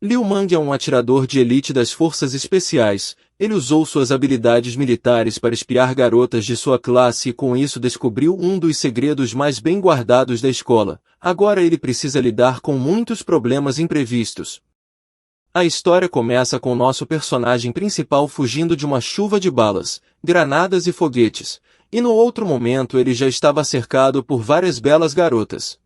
Liu Mang é um atirador de elite das forças especiais. Ele usou suas habilidades militares para espiar garotas de sua classe e com isso descobriu um dos segredos mais bem guardados da escola. Agora ele precisa lidar com muitos problemas imprevistos. A história começa com nosso personagem principal fugindo de uma chuva de balas, granadas e foguetes, e no outro momento ele já estava cercado por várias belas garotas.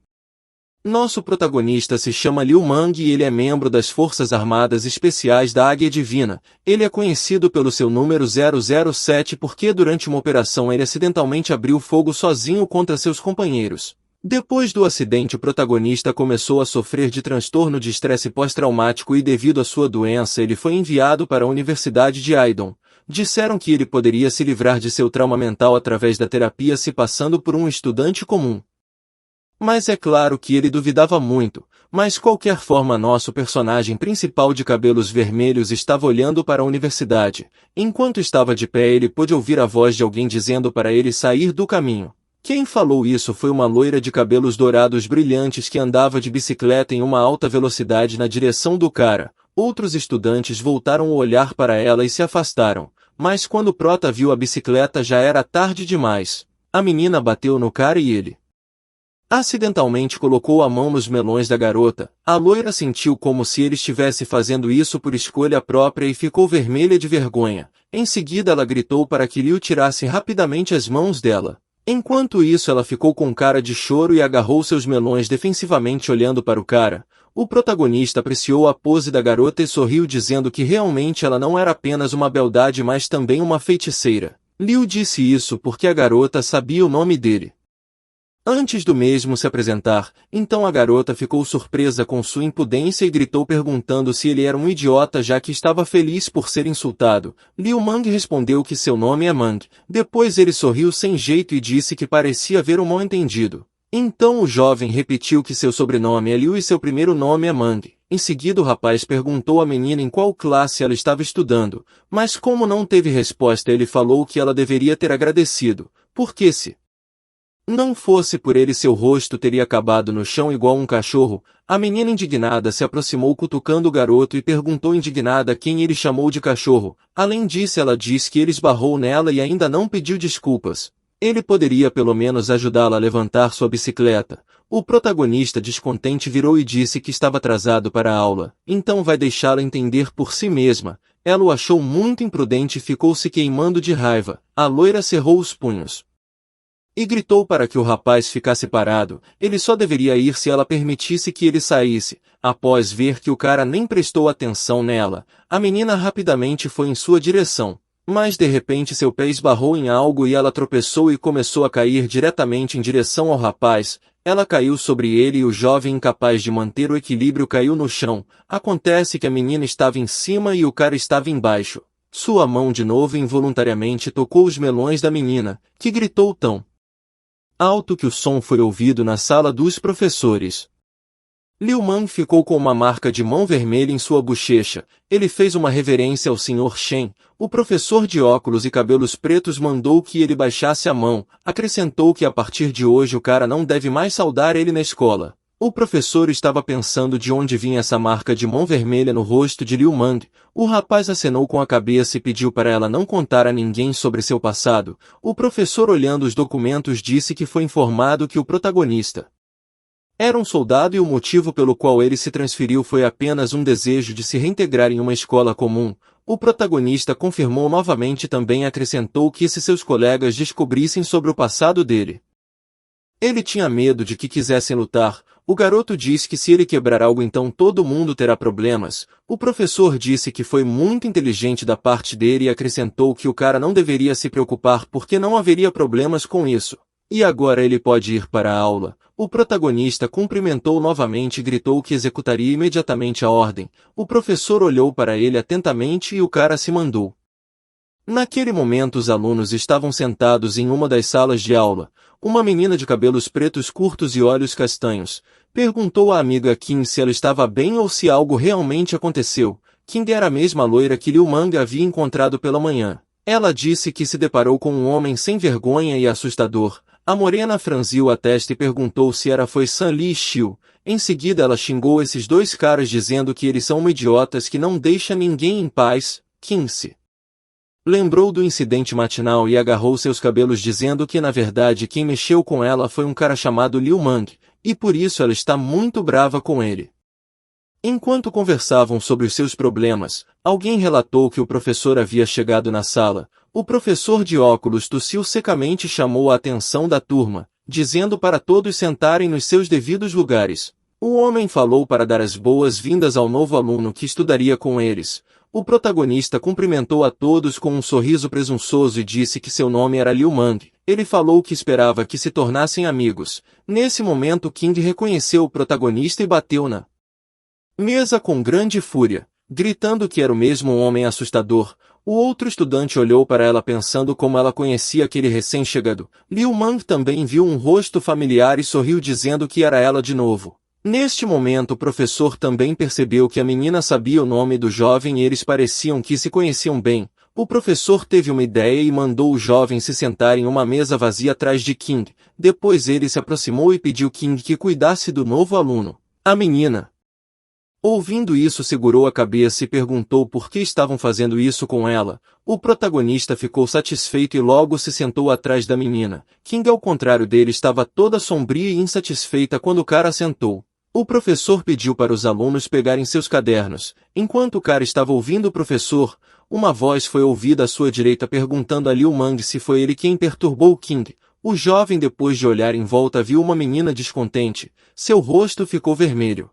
Nosso protagonista se chama Liu Mang e ele é membro das Forças Armadas Especiais da Águia Divina. Ele é conhecido pelo seu número 007 porque durante uma operação ele acidentalmente abriu fogo sozinho contra seus companheiros. Depois do acidente, o protagonista começou a sofrer de transtorno de estresse pós-traumático e devido à sua doença ele foi enviado para a Universidade de Aidon. Disseram que ele poderia se livrar de seu trauma mental através da terapia se passando por um estudante comum. Mas é claro que ele duvidava muito, mas qualquer forma nosso personagem principal de cabelos vermelhos estava olhando para a universidade. Enquanto estava de pé ele pôde ouvir a voz de alguém dizendo para ele sair do caminho. Quem falou isso foi uma loira de cabelos dourados brilhantes que andava de bicicleta em uma alta velocidade na direção do cara. Outros estudantes voltaram o olhar para ela e se afastaram, mas quando o prota viu a bicicleta já era tarde demais. A menina bateu no cara e ele acidentalmente colocou a mão nos melões da garota. A loira sentiu como se ele estivesse fazendo isso por escolha própria e ficou vermelha de vergonha. Em seguida ela gritou para que Liu tirasse rapidamente as mãos dela. Enquanto isso ela ficou com cara de choro e agarrou seus melões defensivamente olhando para o cara. O protagonista apreciou a pose da garota e sorriu dizendo que realmente ela não era apenas uma beldade mas também uma feiticeira. Liu disse isso porque a garota sabia o nome dele. Antes do mesmo se apresentar, então a garota ficou surpresa com sua impudência e gritou perguntando se ele era um idiota já que estava feliz por ser insultado. Liu Mang respondeu que seu nome é Mang. Depois ele sorriu sem jeito e disse que parecia haver um mal-entendido. Então o jovem repetiu que seu sobrenome é Liu e seu primeiro nome é Mang. Em seguida o rapaz perguntou à menina em qual classe ela estava estudando, mas como não teve resposta ele falou que ela deveria ter agradecido, porque se não fosse por ele seu rosto teria acabado no chão igual um cachorro. A menina indignada se aproximou cutucando o garoto e perguntou indignada quem ele chamou de cachorro. Além disso ela disse que ele esbarrou nela e ainda não pediu desculpas. Ele poderia pelo menos ajudá-la a levantar sua bicicleta. O protagonista descontente virou e disse que estava atrasado para a aula, então vai deixá-la entender por si mesma. Ela o achou muito imprudente e ficou se queimando de raiva. A loira cerrou os punhos e gritou para que o rapaz ficasse parado. Ele só deveria ir se ela permitisse que ele saísse. Após ver que o cara nem prestou atenção nela, a menina rapidamente foi em sua direção. Mas de repente seu pé esbarrou em algo e ela tropeçou e começou a cair diretamente em direção ao rapaz. Ela caiu sobre ele e o jovem incapaz de manter o equilíbrio caiu no chão. Acontece que a menina estava em cima e o cara estava embaixo. Sua mão de novo involuntariamente tocou os melões da menina, que gritou tão alto que o som foi ouvido na sala dos professores. Liu Mang ficou com uma marca de mão vermelha em sua bochecha. Ele fez uma reverência ao Sr. Shen. O professor de óculos e cabelos pretos mandou que ele baixasse a mão. Acrescentou que a partir de hoje o cara não deve mais saudar ele na escola. O professor estava pensando de onde vinha essa marca de mão vermelha no rosto de Liu Mang. O rapaz acenou com a cabeça e pediu para ela não contar a ninguém sobre seu passado. O professor, olhando os documentos, disse que foi informado que o protagonista era um soldado e o motivo pelo qual ele se transferiu foi apenas um desejo de se reintegrar em uma escola comum. O protagonista confirmou novamente e também acrescentou que se seus colegas descobrissem sobre o passado dele, ele tinha medo de que quisessem lutar. O garoto disse que se ele quebrar algo então todo mundo terá problemas. O professor disse que foi muito inteligente da parte dele e acrescentou que o cara não deveria se preocupar porque não haveria problemas com isso. E agora ele pode ir para a aula. O protagonista cumprimentou novamente e gritou que executaria imediatamente a ordem. O professor olhou para ele atentamente e o cara se mandou. Naquele momento os alunos estavam sentados em uma das salas de aula. Uma menina de cabelos pretos curtos e olhos castanhos perguntou à amiga Kim se ela estava bem ou se algo realmente aconteceu. Kim era a mesma loira que Liu Mang havia encontrado pela manhã. Ela disse que se deparou com um homem sem vergonha e assustador. A morena franziu a testa e perguntou se foi Sun Li Xiu. Em seguida ela xingou esses dois caras dizendo que eles são idiotas que não deixam ninguém em paz. Qin se lembrou do incidente matinal e agarrou seus cabelos dizendo que na verdade quem mexeu com ela foi um cara chamado Liu Mang, e por isso ela está muito brava com ele. Enquanto conversavam sobre os seus problemas, alguém relatou que o professor havia chegado na sala. O professor de óculos tossiu secamente e chamou a atenção da turma, dizendo para todos sentarem nos seus devidos lugares. O homem falou para dar as boas-vindas ao novo aluno que estudaria com eles. O protagonista cumprimentou a todos com um sorriso presunçoso e disse que seu nome era Liu Mang. Ele falou que esperava que se tornassem amigos. Nesse momento King reconheceu o protagonista e bateu na mesa com grande fúria, gritando que era o mesmo homem assustador. O outro estudante olhou para ela pensando como ela conhecia aquele recém-chegado. Liu Mang também viu um rosto familiar e sorriu dizendo que era ela de novo. Neste momento o professor também percebeu que a menina sabia o nome do jovem e eles pareciam que se conheciam bem. O professor teve uma ideia e mandou o jovem se sentar em uma mesa vazia atrás de King. Depois ele se aproximou e pediu King que cuidasse do novo aluno. A menina, ouvindo isso, segurou a cabeça e perguntou por que estavam fazendo isso com ela. O protagonista ficou satisfeito e logo se sentou atrás da menina. King, ao contrário dele, estava toda sombria e insatisfeita quando o cara sentou. O professor pediu para os alunos pegarem seus cadernos. Enquanto o cara estava ouvindo o professor, uma voz foi ouvida à sua direita perguntando a Liu Mang se foi ele quem perturbou King. O jovem, depois de olhar em volta, viu uma menina descontente. Seu rosto ficou vermelho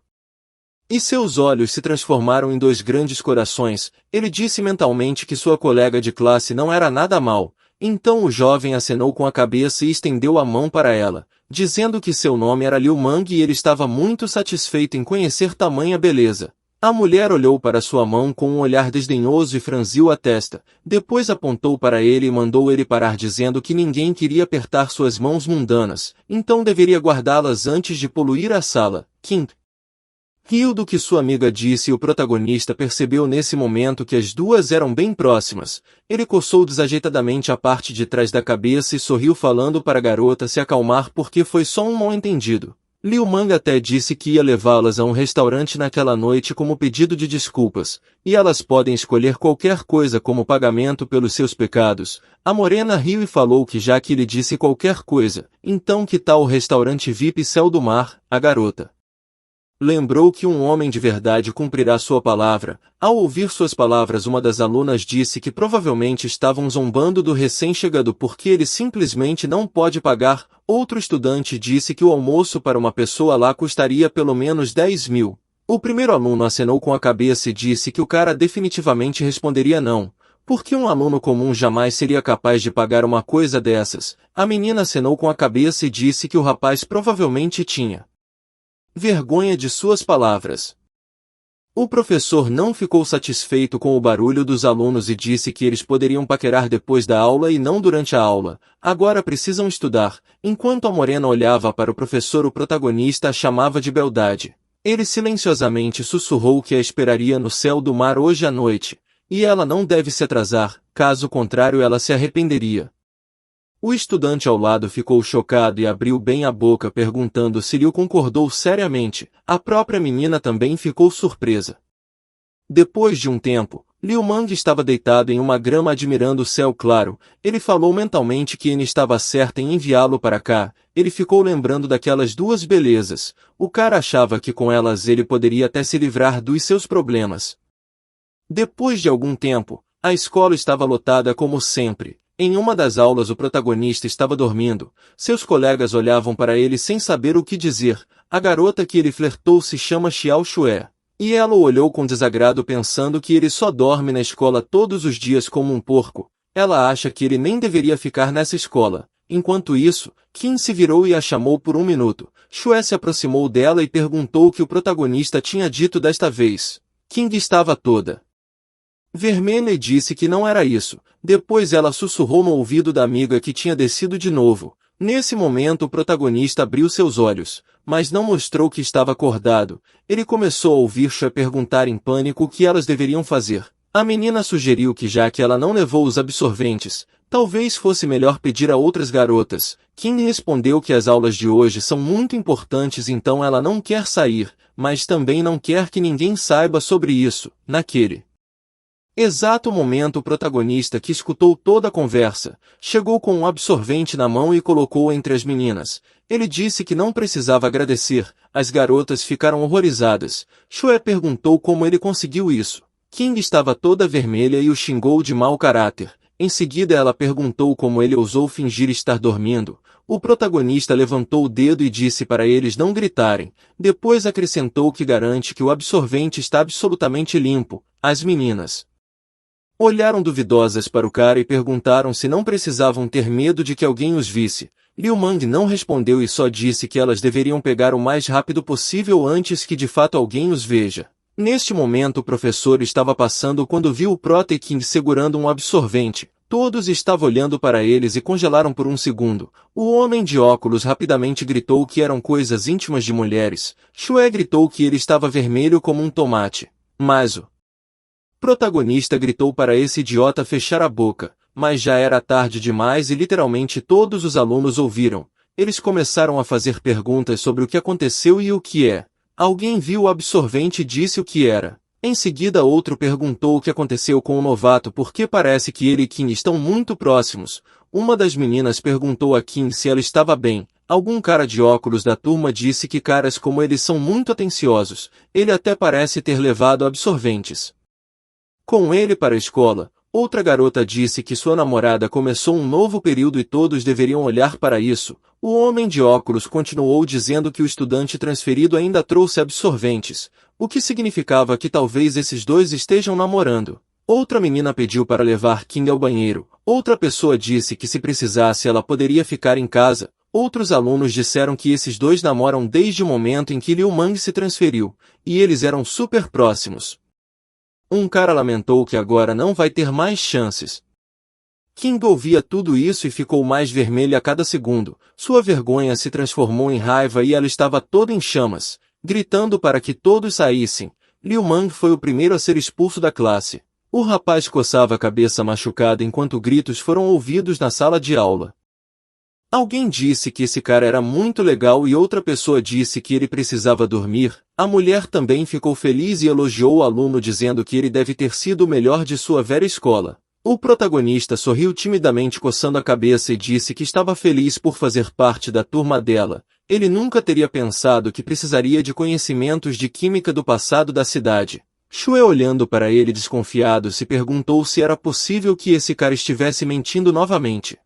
e seus olhos se transformaram em dois grandes corações. Ele disse mentalmente que sua colega de classe não era nada mal. Então o jovem acenou com a cabeça e estendeu a mão para ela, dizendo que seu nome era Liu Mang e ele estava muito satisfeito em conhecer tamanha beleza. A mulher olhou para sua mão com um olhar desdenhoso e franziu a testa. Depois apontou para ele e mandou ele parar, dizendo que ninguém queria apertar suas mãos mundanas, então deveria guardá-las antes de poluir a sala. King riu do que sua amiga disse e o protagonista percebeu nesse momento que as duas eram bem próximas. Ele coçou desajeitadamente a parte de trás da cabeça e sorriu falando para a garota se acalmar porque foi só um mal-entendido. Liu Mang até disse que ia levá-las a um restaurante naquela noite como pedido de desculpas, e elas podem escolher qualquer coisa como pagamento pelos seus pecados. A morena riu e falou que já que ele disse qualquer coisa, então que tal o restaurante VIP Céu do Mar? A garota lembrou que um homem de verdade cumprirá sua palavra. Ao ouvir suas palavras, uma das alunas disse que provavelmente estavam zombando do recém-chegado porque ele simplesmente não pode pagar. Outro estudante disse que o almoço para uma pessoa lá custaria pelo menos 10 mil. O primeiro aluno acenou com a cabeça e disse que o cara definitivamente responderia não, porque um aluno comum jamais seria capaz de pagar uma coisa dessas. A menina acenou com a cabeça e disse que o rapaz provavelmente tinha vergonha de suas palavras. O professor não ficou satisfeito com o barulho dos alunos e disse que eles poderiam paquerar depois da aula e não durante a aula. Agora precisam estudar. Enquanto a morena olhava para o professor, o protagonista a chamava de beldade. Ele silenciosamente sussurrou que a esperaria no céu do mar hoje à noite, e ela não deve se atrasar, caso contrário ela se arrependeria. O estudante ao lado ficou chocado e abriu bem a boca perguntando se Liu concordou seriamente. A própria menina também ficou surpresa. Depois de um tempo, Liu Mang estava deitado em uma grama admirando o céu claro. Ele falou mentalmente que Anne estava certa em enviá-lo para cá. Ele ficou lembrando daquelas duas belezas. O cara achava que com elas ele poderia até se livrar dos seus problemas. Depois de algum tempo, a escola estava lotada como sempre. Em uma das aulas o protagonista estava dormindo. Seus colegas olhavam para ele sem saber o que dizer. A garota que ele flertou se chama Xiao Xue. E ela o olhou com desagrado pensando que ele só dorme na escola todos os dias como um porco. Ela acha que ele nem deveria ficar nessa escola. Enquanto isso, Qin se virou e a chamou por um minuto. Xue se aproximou dela e perguntou o que o protagonista tinha dito desta vez. Qin estava toda vermelha e disse que não era isso. Depois ela sussurrou no ouvido da amiga que tinha descido de novo. Nesse momento o protagonista abriu seus olhos, mas não mostrou que estava acordado. Ele começou a ouvir Xue perguntar em pânico o que elas deveriam fazer. A menina sugeriu que já que ela não levou os absorventes, talvez fosse melhor pedir a outras garotas. Kim respondeu que as aulas de hoje são muito importantes, então ela não quer sair, mas também não quer que ninguém saiba sobre isso. Naquele exato momento, o protagonista, que escutou toda a conversa, chegou com um absorvente na mão e colocou entre as meninas. Ele disse que não precisava agradecer. As garotas ficaram horrorizadas. Chue perguntou como ele conseguiu isso. King estava toda vermelha e o xingou de mau caráter. Em seguida ela perguntou como ele ousou fingir estar dormindo. O protagonista levantou o dedo e disse para eles não gritarem. Depois acrescentou que garante que o absorvente está absolutamente limpo. As meninas olharam duvidosas para o cara e perguntaram se não precisavam ter medo de que alguém os visse. Liu Mang não respondeu e só disse que elas deveriam pegar o mais rápido possível antes que de fato alguém os veja. Neste momento o professor estava passando quando viu o Prote King segurando um absorvente. Todos estavam olhando para eles e congelaram por um segundo. O homem de óculos rapidamente gritou que eram coisas íntimas de mulheres. Chue gritou que ele estava vermelho como um tomate. Mas o protagonista gritou para esse idiota fechar a boca, mas já era tarde demais e literalmente todos os alunos ouviram. Eles começaram a fazer perguntas sobre o que aconteceu e o que é. Alguém viu o absorvente e disse o que era. Em seguida outro perguntou o que aconteceu com o novato porque parece que ele e Kim estão muito próximos. Uma das meninas perguntou a Kim se ela estava bem. Algum cara de óculos da turma disse que caras como eles são muito atenciosos. Ele até parece ter levado absorventes com ele para a escola. Outra garota disse que sua namorada começou um novo período e todos deveriam olhar para isso. O homem de óculos continuou dizendo que o estudante transferido ainda trouxe absorventes, o que significava que talvez esses dois estejam namorando. Outra menina pediu para levar King ao banheiro. Outra pessoa disse que se precisasse ela poderia ficar em casa. Outros alunos disseram que esses dois namoram desde o momento em que Liu Mang se transferiu, e eles eram super próximos. Um cara lamentou que agora não vai ter mais chances. King ouvia tudo isso e ficou mais vermelha a cada segundo. Sua vergonha se transformou em raiva e ela estava toda em chamas, gritando para que todos saíssem. Liu Mang foi o primeiro a ser expulso da classe. O rapaz coçava a cabeça machucada enquanto gritos foram ouvidos na sala de aula. Alguém disse que esse cara era muito legal e outra pessoa disse que ele precisava dormir. A mulher também ficou feliz e elogiou o aluno dizendo que ele deve ter sido o melhor de sua velha escola. O protagonista sorriu timidamente coçando a cabeça e disse que estava feliz por fazer parte da turma dela. Ele nunca teria pensado que precisaria de conhecimentos de química do passado da cidade. Chue, olhando para ele desconfiado, se perguntou se era possível que esse cara estivesse mentindo novamente.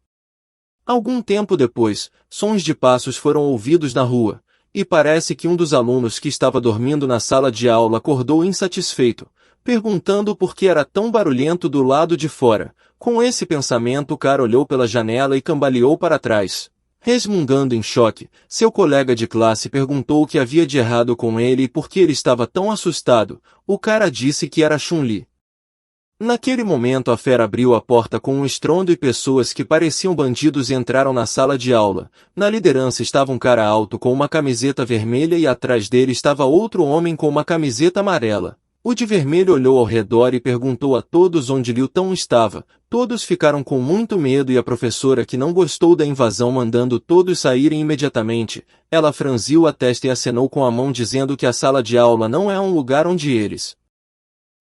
Algum tempo depois, sons de passos foram ouvidos na rua, e parece que um dos alunos que estava dormindo na sala de aula acordou insatisfeito, perguntando por que era tão barulhento do lado de fora. Com esse pensamento o cara olhou pela janela e cambaleou para trás. Resmungando em choque, seu colega de classe perguntou o que havia de errado com ele e por que ele estava tão assustado. O cara disse que era Chun-Li. Naquele momento a fera abriu a porta com um estrondo e pessoas que pareciam bandidos entraram na sala de aula. Na liderança estava um cara alto com uma camiseta vermelha e atrás dele estava outro homem com uma camiseta amarela. O de vermelho olhou ao redor e perguntou a todos onde Liu Tong estava. Todos ficaram com muito medo e a professora, que não gostou da invasão, mandando todos saírem imediatamente. Ela franziu a testa e acenou com a mão dizendo que a sala de aula não é um lugar onde eles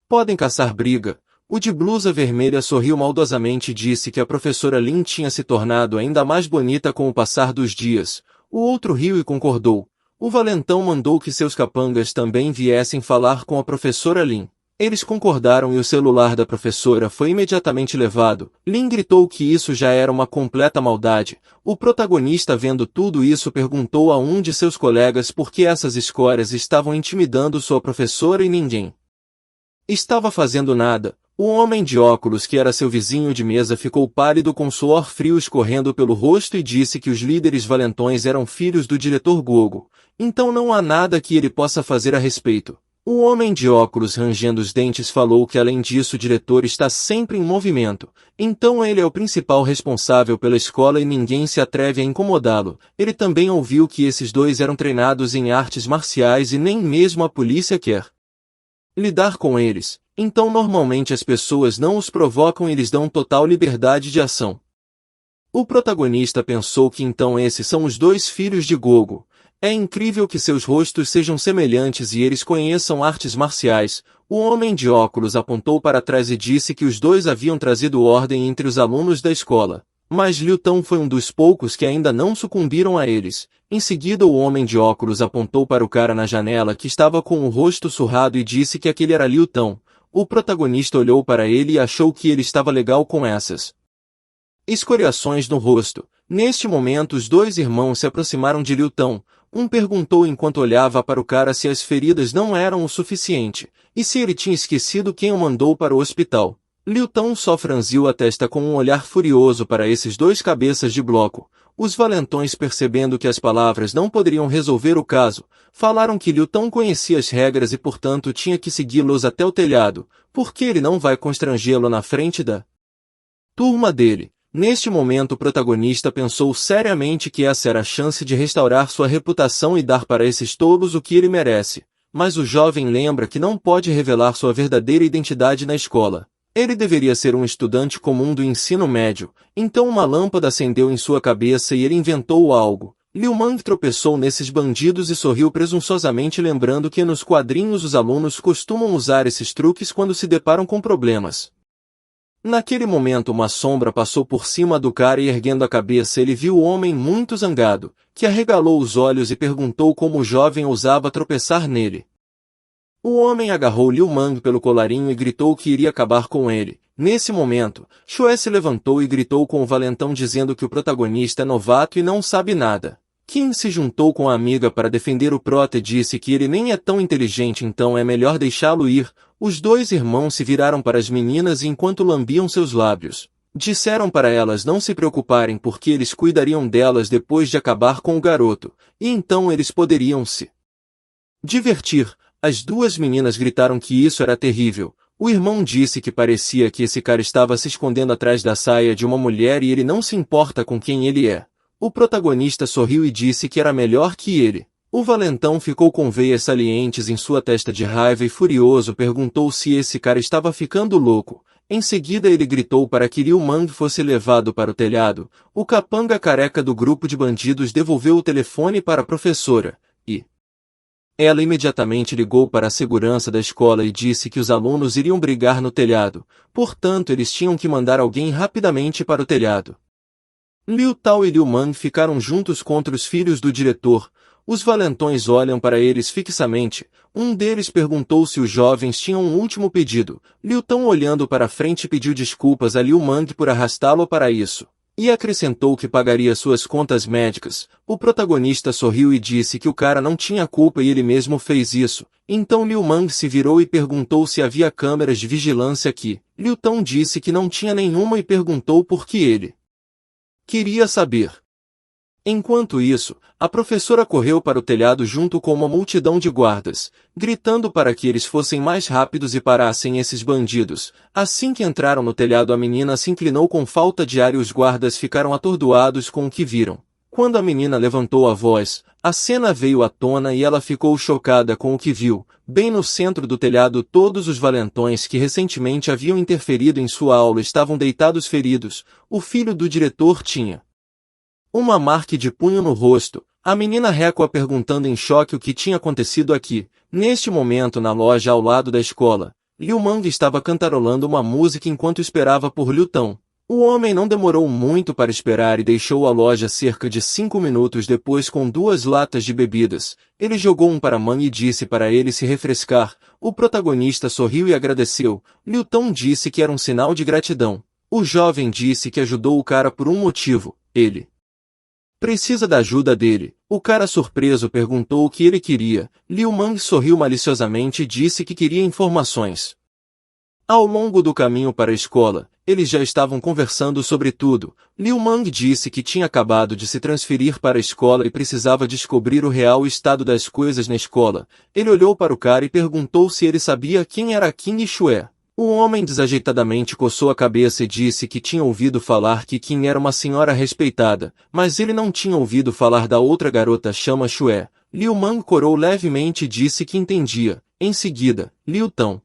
podem caçar briga. O de blusa vermelha sorriu maldosamente e disse que a professora Lin tinha se tornado ainda mais bonita com o passar dos dias. O outro riu e concordou. O valentão mandou que seus capangas também viessem falar com a professora Lin. Eles concordaram e o celular da professora foi imediatamente levado. Lin gritou que isso já era uma completa maldade. O protagonista, vendo tudo isso, perguntou a um de seus colegas por que essas escórias estavam intimidando sua professora e ninguém estava fazendo nada. O homem de óculos, que era seu vizinho de mesa, ficou pálido com suor frio escorrendo pelo rosto e disse que os líderes valentões eram filhos do diretor Gogo. Então não há nada que ele possa fazer a respeito. O homem de óculos, rangendo os dentes, falou que além disso o diretor está sempre em movimento. Então ele é o principal responsável pela escola e ninguém se atreve a incomodá-lo. Ele também ouviu que esses dois eram treinados em artes marciais e nem mesmo a polícia quer lidar com eles. Então normalmente as pessoas não os provocam e lhes dão total liberdade de ação. O protagonista pensou que então esses são os dois filhos de Gogo. É incrível que seus rostos sejam semelhantes e eles conheçam artes marciais. O homem de óculos apontou para trás e disse que os dois haviam trazido ordem entre os alunos da escola. Mas Liu Tão foi um dos poucos que ainda não sucumbiram a eles. Em seguida o homem de óculos apontou para o cara na janela que estava com o rosto surrado e disse que aquele era Liu Tão. O protagonista olhou para ele e achou que ele estava legal com essas escoriações no rosto. Neste momento os dois irmãos se aproximaram de Liu Tão. Um perguntou enquanto olhava para o cara se as feridas não eram o suficiente, e se ele tinha esquecido quem o mandou para o hospital. Liu Tão só franziu a testa com um olhar furioso para esses dois cabeças de bloco. Os valentões, percebendo que as palavras não poderiam resolver o caso, falaram que Liu Tão conhecia as regras e portanto tinha que segui-los até o telhado, porque ele não vai constrangê-lo na frente da turma dele. Neste momento o protagonista pensou seriamente que essa era a chance de restaurar sua reputação e dar para esses tolos o que ele merece. Mas o jovem lembra que não pode revelar sua verdadeira identidade na escola. Ele deveria ser um estudante comum do ensino médio, então uma lâmpada acendeu em sua cabeça e ele inventou algo. Liu Mang tropeçou nesses bandidos e sorriu presunçosamente, lembrando que nos quadrinhos os alunos costumam usar esses truques quando se deparam com problemas. Naquele momento uma sombra passou por cima do cara e erguendo a cabeça ele viu o homem muito zangado, que arregalou os olhos e perguntou como o jovem ousava tropeçar nele. O homem agarrou Liu Mang pelo colarinho e gritou que iria acabar com ele. Nesse momento, Shue se levantou e gritou com o valentão dizendo que o protagonista é novato e não sabe nada. Qin se juntou com a amiga para defender o prota e disse que ele nem é tão inteligente, então é melhor deixá-lo ir. Os dois irmãos se viraram para as meninas e enquanto lambiam seus lábios, disseram para elas não se preocuparem porque eles cuidariam delas depois de acabar com o garoto, e então eles poderiam se divertir. As duas meninas gritaram que isso era terrível. O irmão disse que parecia que esse cara estava se escondendo atrás da saia de uma mulher e ele não se importa com quem ele é. O protagonista sorriu e disse que era melhor que ele. O valentão ficou com veias salientes em sua testa de raiva e furioso perguntou se esse cara estava ficando louco. Em seguida ele gritou para que Liu Mang fosse levado para o telhado. O capanga careca do grupo de bandidos devolveu o telefone para a professora, e ela imediatamente ligou para a segurança da escola e disse que os alunos iriam brigar no telhado, portanto eles tinham que mandar alguém rapidamente para o telhado. Liu Tao e Liu Mang ficaram juntos contra os filhos do diretor. Os valentões olham para eles fixamente. Um deles perguntou se os jovens tinham um último pedido. Liu Tao olhando para frente pediu desculpas a Liu Mang por arrastá-lo para isso. E acrescentou que pagaria suas contas médicas. O protagonista sorriu e disse que o cara não tinha culpa e ele mesmo fez isso. Então Liu Mang se virou e perguntou se havia câmeras de vigilância aqui. Liu Tao disse que não tinha nenhuma e perguntou por que ele queria saber. Enquanto isso, a professora correu para o telhado junto com uma multidão de guardas, gritando para que eles fossem mais rápidos e parassem esses bandidos. Assim que entraram no telhado a menina se inclinou com falta de ar e os guardas ficaram atordoados com o que viram. Quando a menina levantou a voz, a cena veio à tona e ela ficou chocada com o que viu. Bem no centro do telhado todos os valentões que recentemente haviam interferido em sua aula estavam deitados feridos. O filho do diretor tinha uma marca de punho no rosto. A menina recua perguntando em choque o que tinha acontecido aqui. Neste momento na loja ao lado da escola, Liu Mang estava cantarolando uma música enquanto esperava por Liu Tão. O homem não demorou muito para esperar e deixou a loja cerca de 5 minutos depois com 2 latas de bebidas. Ele jogou um para Mang e disse para ele se refrescar. O protagonista sorriu e agradeceu. Liu Tão disse que era um sinal de gratidão. O jovem disse que ajudou o cara por um motivo. Ele precisa da ajuda dele. O cara surpreso perguntou o que ele queria. Liu Mang sorriu maliciosamente e disse que queria informações. Ao longo do caminho para a escola, eles já estavam conversando sobre tudo. Liu Mang disse que tinha acabado de se transferir para a escola e precisava descobrir o real estado das coisas na escola. Ele olhou para o cara e perguntou se ele sabia quem era Qin e Shue. O homem desajeitadamente coçou a cabeça e disse que tinha ouvido falar que Qin era uma senhora respeitada, mas ele não tinha ouvido falar da outra garota chama Shue. Liu Mang corou levemente e disse que entendia. Em seguida, Liu Tão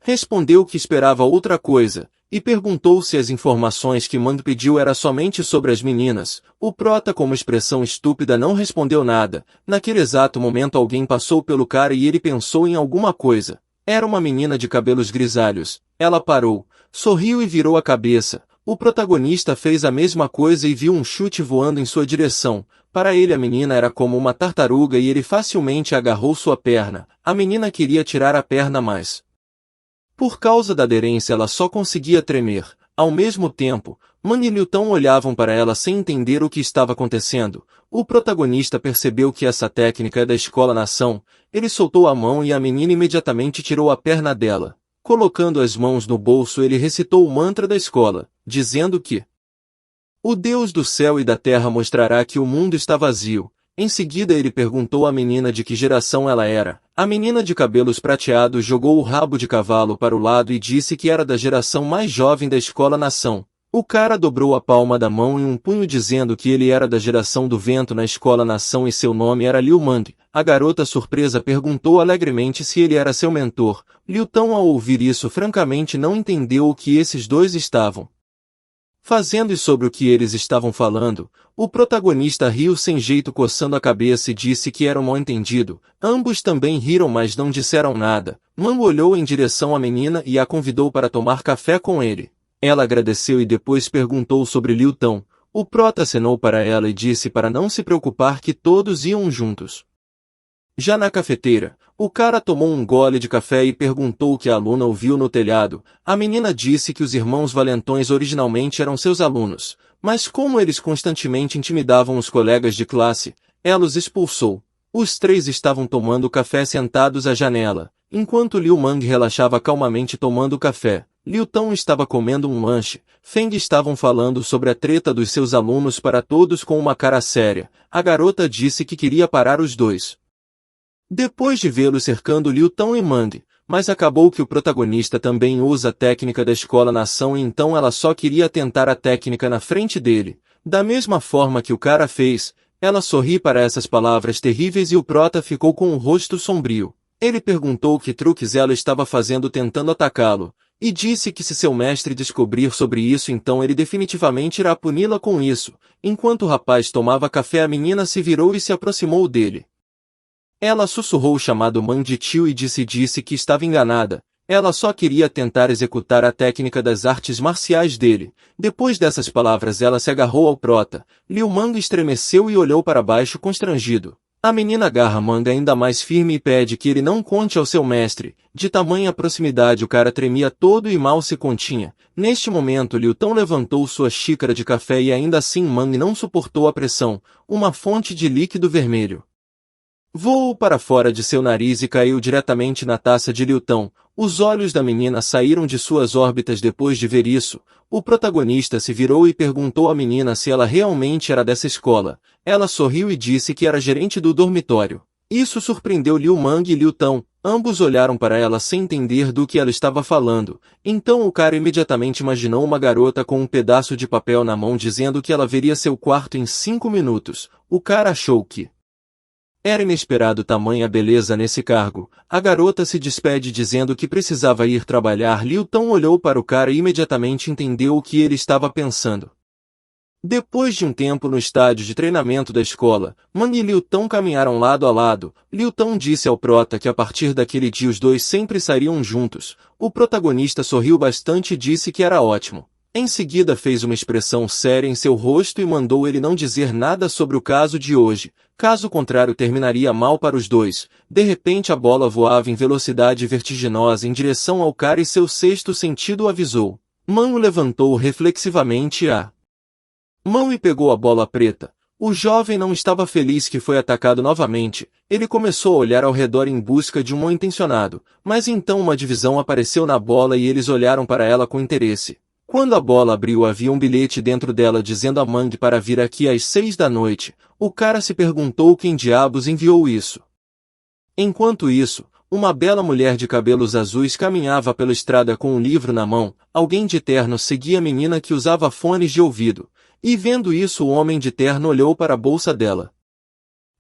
Respondeu que esperava outra coisa, e perguntou se as informações que Mang pediu era somente sobre as meninas. O prota, com uma expressão estúpida, não respondeu nada. Naquele exato momento alguém passou pelo cara e ele pensou em alguma coisa. Era uma menina de cabelos grisalhos. Ela parou, sorriu e virou a cabeça. O protagonista fez a mesma coisa e viu um chute voando em sua direção. Para ele a menina era como uma tartaruga e ele facilmente agarrou sua perna. A menina queria tirar a perna, mas por causa da aderência ela só conseguia tremer. Ao mesmo tempo, Mang e Liu Tong olhavam para ela sem entender o que estava acontecendo. O protagonista percebeu que essa técnica é da escola-nação. Ele soltou a mão e a menina imediatamente tirou a perna dela. Colocando as mãos no bolso, ele recitou o mantra da escola, dizendo que o Deus do céu e da terra mostrará que o mundo está vazio. Em seguida ele perguntou à menina de que geração ela era. A menina de cabelos prateados jogou o rabo de cavalo para o lado e disse que era da geração mais jovem da escola-nação. O cara dobrou a palma da mão em um punho dizendo que ele era da geração do vento na escola-nação e seu nome era Liu Mang. A garota surpresa perguntou alegremente se ele era seu mentor. Liu Tong, ao ouvir isso, francamente não entendeu o que esses dois estavam fazendo e sobre o que eles estavam falando. O protagonista riu sem jeito, coçando a cabeça, e disse que era um mal-entendido. Ambos também riram, mas não disseram nada. Mang olhou em direção à menina e a convidou para tomar café com ele. Ela agradeceu e depois perguntou sobre Liu Tong. O prota acenou para ela e disse para não se preocupar, que todos iam juntos. Já na cafeteira, o cara tomou um gole de café e perguntou o que a aluna ouviu no telhado. A menina disse que os irmãos valentões originalmente eram seus alunos, mas como eles constantemente intimidavam os colegas de classe, ela os expulsou. Os três estavam tomando café sentados à janela, enquanto Liu Mang relaxava calmamente tomando café. Liu Tong estava comendo um lanche. Feng estavam falando sobre a treta dos seus alunos para todos com uma cara séria. A garota disse que queria parar os dois depois de vê-los cercando Liu Tong e Mang, mas acabou que o protagonista também usa a técnica da escola-nação e então ela só queria tentar a técnica na frente dele. Da mesma forma que o cara fez, ela sorri para essas palavras terríveis e o prota ficou com o rosto sombrio. Ele perguntou que truques ela estava fazendo tentando atacá-lo, e disse que se seu mestre descobrir sobre isso então ele definitivamente irá puni-la com isso. Enquanto o rapaz tomava café, a menina se virou e se aproximou dele. Ela sussurrou o chamado Mang de tio e disse que estava enganada. Ela só queria tentar executar a técnica das artes marciais dele. Depois dessas palavras ela se agarrou ao prota. Liu Mang estremeceu e olhou para baixo constrangido. A menina agarra Mang ainda mais firme e pede que ele não conte ao seu mestre. De tamanha proximidade o cara tremia todo e mal se continha. Neste momento Liu Tong levantou sua xícara de café e ainda assim Mang não suportou a pressão. Uma fonte de líquido vermelho voou para fora de seu nariz e caiu diretamente na taça de Liu Tong. Os olhos da menina saíram de suas órbitas depois de ver isso. O protagonista se virou e perguntou à menina se ela realmente era dessa escola. Ela sorriu e disse que era gerente do dormitório. Isso surpreendeu Liu Mang e Liu Tong. Ambos olharam para ela sem entender do que ela estava falando. Então o cara imediatamente imaginou uma garota com um pedaço de papel na mão dizendo que ela veria seu quarto em 5 minutos. O cara achou que era inesperado tamanha beleza nesse cargo. A garota se despede dizendo que precisava ir trabalhar. Liu Tong olhou para o cara e imediatamente entendeu o que ele estava pensando. Depois de um tempo no estádio de treinamento da escola, Mang e Liu Tong caminharam lado a lado. Liu Tong disse ao prota que a partir daquele dia os dois sempre sairiam juntos. O protagonista sorriu bastante e disse que era ótimo. Em seguida fez uma expressão séria em seu rosto e mandou ele não dizer nada sobre o caso de hoje. Caso contrário terminaria mal para os dois. De repente a bola voava em velocidade vertiginosa em direção ao cara e seu sexto sentido o avisou. Mang o levantou reflexivamente a mão e pegou a bola preta. O jovem não estava feliz que foi atacado novamente. Ele começou a olhar ao redor em busca de um mal-intencionado, mas então uma divisão apareceu na bola e eles olharam para ela com interesse. Quando a bola abriu havia um bilhete dentro dela dizendo a Mang para vir aqui às 6 da noite. O cara se perguntou quem diabos enviou isso. Enquanto isso, uma bela mulher de cabelos azuis caminhava pela estrada com um livro na mão. Alguém de terno seguia a menina que usava fones de ouvido. E vendo isso o homem de terno olhou para a bolsa dela.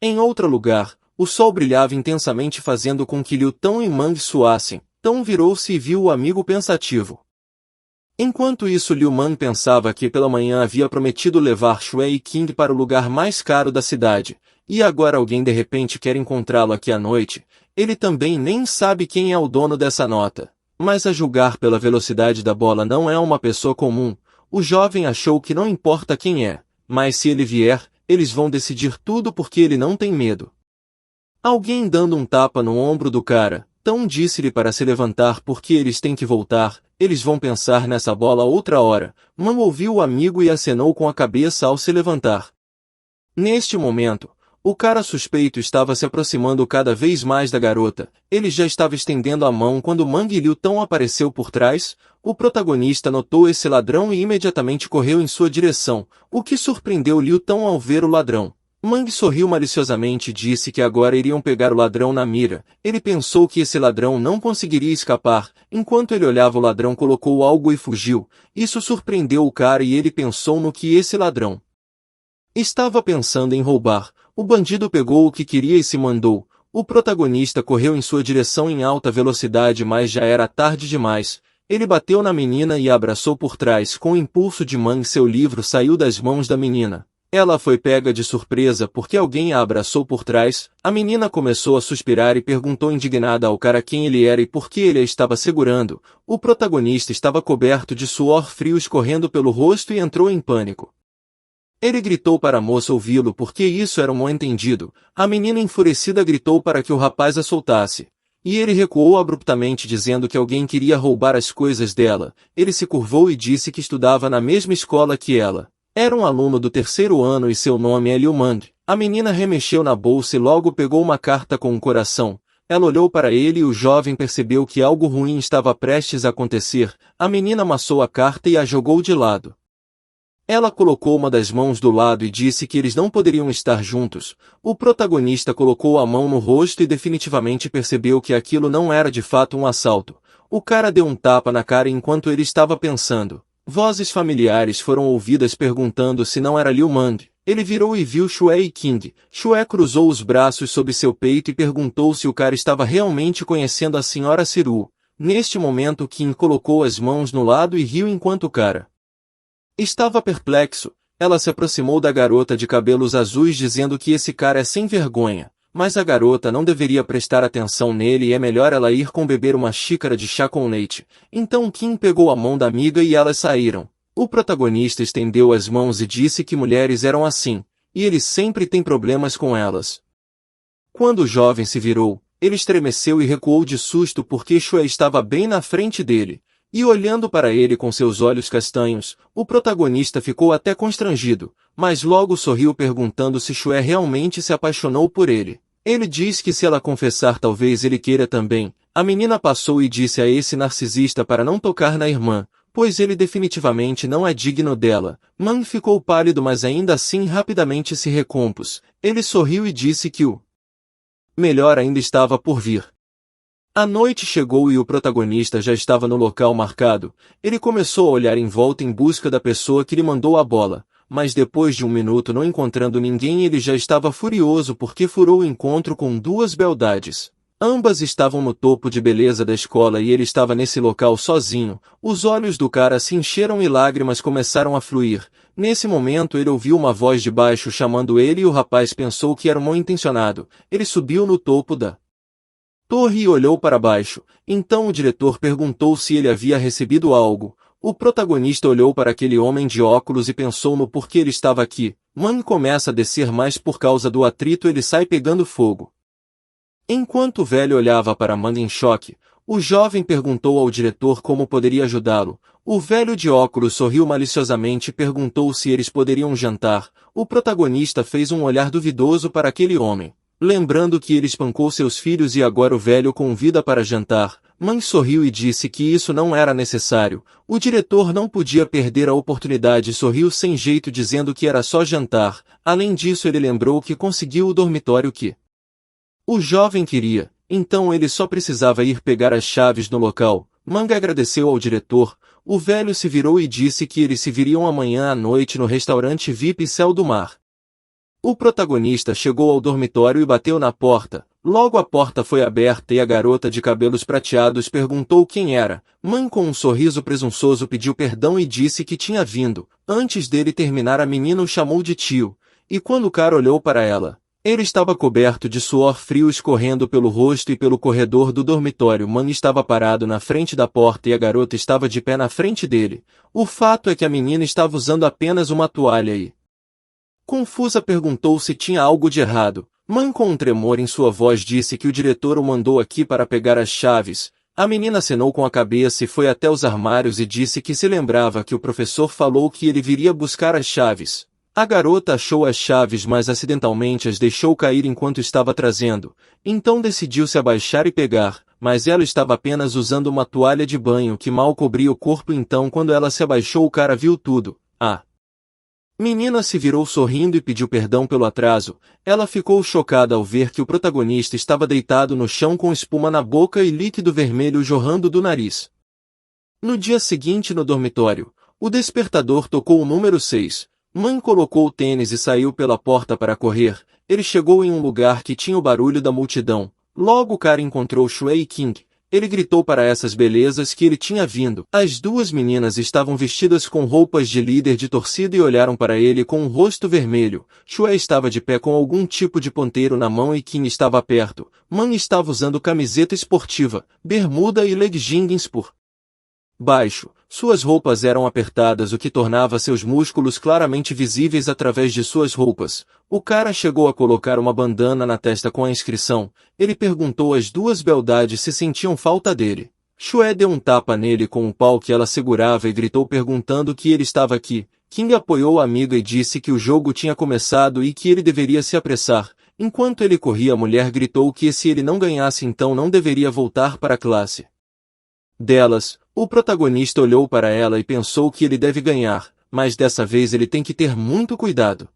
Em outro lugar, o sol brilhava intensamente fazendo com que Liu Tong e Mang suassem. Tão virou-se e viu o amigo pensativo. Enquanto isso, Liu Man pensava que pela manhã havia prometido levar Shui Qing para o lugar mais caro da cidade, e agora alguém de repente quer encontrá-lo aqui à noite. Ele também nem sabe quem é o dono dessa nota. Mas a julgar pela velocidade da bola não é uma pessoa comum. O jovem achou que não importa quem é, mas se ele vier, eles vão decidir tudo porque ele não tem medo. Alguém dando um tapa no ombro do cara, Tão disse-lhe para se levantar porque eles têm que voltar, eles vão pensar nessa bola outra hora. Man ouviu o amigo e acenou com a cabeça ao se levantar. Neste momento, o cara suspeito estava se aproximando cada vez mais da garota. Ele já estava estendendo a mão quando Mang Liu Tão apareceu por trás. O protagonista notou esse ladrão e imediatamente correu em sua direção, o que surpreendeu Liu Tão ao ver o ladrão. Mang sorriu maliciosamente e disse que agora iriam pegar o ladrão na mira. Ele pensou que esse ladrão não conseguiria escapar. Enquanto ele olhava, o ladrão colocou algo e fugiu. Isso surpreendeu o cara e ele pensou no que esse ladrão estava pensando em roubar. O bandido pegou o que queria e se mandou. O protagonista correu em sua direção em alta velocidade, mas já era tarde demais. Ele bateu na menina e a abraçou por trás. Com o impulso de Mang, seu livro saiu das mãos da menina. Ela foi pega de surpresa porque alguém a abraçou por trás. A menina começou a suspirar e perguntou indignada ao cara quem ele era e por que ele a estava segurando. O protagonista estava coberto de suor frio escorrendo pelo rosto e entrou em pânico. Ele gritou para a moça ouvi-lo porque isso era um mal-entendido. A menina enfurecida gritou para que o rapaz a soltasse. E ele recuou abruptamente dizendo que alguém queria roubar as coisas dela. Ele se curvou e disse que estudava na mesma escola que ela. Era um aluno do 3º ano e seu nome é Liu Man. A menina remexeu na bolsa e logo pegou uma carta com um coração. Ela olhou para ele e o jovem percebeu que algo ruim estava prestes a acontecer. A menina amassou a carta e a jogou de lado. Ela colocou uma das mãos do lado e disse que eles não poderiam estar juntos. O protagonista colocou a mão no rosto e definitivamente percebeu que aquilo não era de fato um assalto. O cara deu um tapa na cara enquanto ele estava pensando. Vozes familiares foram ouvidas perguntando se não era Liu Man. Ele virou e viu Shui Qing. Shui cruzou os braços sob seu peito e perguntou se o cara estava realmente conhecendo a senhora Siru. Neste momento, Qing colocou as mãos no lado e riu enquanto o cara estava perplexo. Ela se aproximou da garota de cabelos azuis dizendo que esse cara é sem vergonha, mas a garota não deveria prestar atenção nele e é melhor ela ir com beber uma xícara de chá com leite. Então Kim pegou a mão da amiga e elas saíram. O protagonista estendeu as mãos e disse que mulheres eram assim, e ele sempre tem problemas com elas. Quando o jovem se virou, ele estremeceu e recuou de susto porque Shui estava bem na frente dele. E olhando para ele com seus olhos castanhos, o protagonista ficou até constrangido, mas logo sorriu perguntando se Shui realmente se apaixonou por ele. Ele diz que se ela confessar talvez ele queira também. A menina passou e disse a esse narcisista para não tocar na irmã, pois ele definitivamente não é digno dela. Man ficou pálido, mas ainda assim rapidamente se recompôs. Ele sorriu e disse que o melhor ainda estava por vir. A noite chegou e o protagonista já estava no local marcado. Ele começou a olhar em volta em busca da pessoa que lhe mandou a bola, mas depois de um minuto não encontrando ninguém ele já estava furioso porque furou o encontro com duas beldades. Ambas estavam no topo de beleza da escola e ele estava nesse local sozinho. Os olhos do cara se encheram e lágrimas começaram a fluir. Nesse momento ele ouviu uma voz de baixo chamando ele e o rapaz pensou que era um mal-intencionado. Ele subiu no topo da torre e olhou para baixo. Então o diretor perguntou se ele havia recebido algo. O protagonista olhou para aquele homem de óculos e pensou no porquê ele estava aqui. Man começa a descer mais por causa do atrito, ele sai pegando fogo. Enquanto o velho olhava para Man em choque, o jovem perguntou ao diretor como poderia ajudá-lo. O velho de óculos sorriu maliciosamente e perguntou se eles poderiam jantar. O protagonista fez um olhar duvidoso para aquele homem. Lembrando que ele espancou seus filhos e agora o velho convida para jantar, Man sorriu e disse que isso não era necessário. O diretor não podia perder a oportunidade e sorriu sem jeito dizendo que era só jantar. Além disso ele lembrou que conseguiu o dormitório que o jovem queria, então ele só precisava ir pegar as chaves no local. Man agradeceu ao diretor. O velho se virou e disse que eles se viriam amanhã à noite no restaurante VIP Céu do Mar. O protagonista chegou ao dormitório e bateu na porta. Logo a porta foi aberta e a garota de cabelos prateados perguntou quem era. Man, com um sorriso presunçoso, pediu perdão e disse que tinha vindo. Antes dele terminar, a menina o chamou de tio, e quando o cara olhou para ela, ele estava coberto de suor frio escorrendo pelo rosto e pelo corredor do dormitório. Man estava parado na frente da porta e a garota estava de pé na frente dele. O fato é que a menina estava usando apenas uma toalha e, confusa, perguntou se tinha algo de errado. Man, com um tremor em sua voz, disse que o diretor o mandou aqui para pegar as chaves. A menina acenou com a cabeça e foi até os armários e disse que se lembrava que o professor falou que ele viria buscar as chaves. A garota achou as chaves, mas acidentalmente as deixou cair enquanto estava trazendo. Então decidiu se abaixar e pegar, mas ela estava apenas usando uma toalha de banho que mal cobria o corpo. Então, quando ela se abaixou, o cara viu tudo. A menina se virou sorrindo e pediu perdão pelo atraso. Ela ficou chocada ao ver que o protagonista estava deitado no chão com espuma na boca e líquido vermelho jorrando do nariz. No dia seguinte, no dormitório, o despertador tocou o número 6. Man colocou o tênis e saiu pela porta para correr. Ele chegou em um lugar que tinha o barulho da multidão. Logo o cara encontrou Shui King. Ele gritou para essas belezas que ele tinha vindo. As duas meninas estavam vestidas com roupas de líder de torcida e olharam para ele com um rosto vermelho. Shui estava de pé com algum tipo de ponteiro na mão e Kim estava perto. Man estava usando camiseta esportiva, bermuda e leggings por baixo. Suas roupas eram apertadas, o que tornava seus músculos claramente visíveis através de suas roupas. O cara chegou a colocar uma bandana na testa com a inscrição. Ele perguntou às duas beldades se sentiam falta dele. Shui deu um tapa nele com o pau que ela segurava e gritou perguntando que ele estava aqui. King apoiou a amiga e disse que o jogo tinha começado e que ele deveria se apressar. Enquanto ele corria, a mulher gritou que se ele não ganhasse, então não deveria voltar para a classe delas. O protagonista olhou para ela e pensou que ele deve ganhar, mas dessa vez ele tem que ter muito cuidado.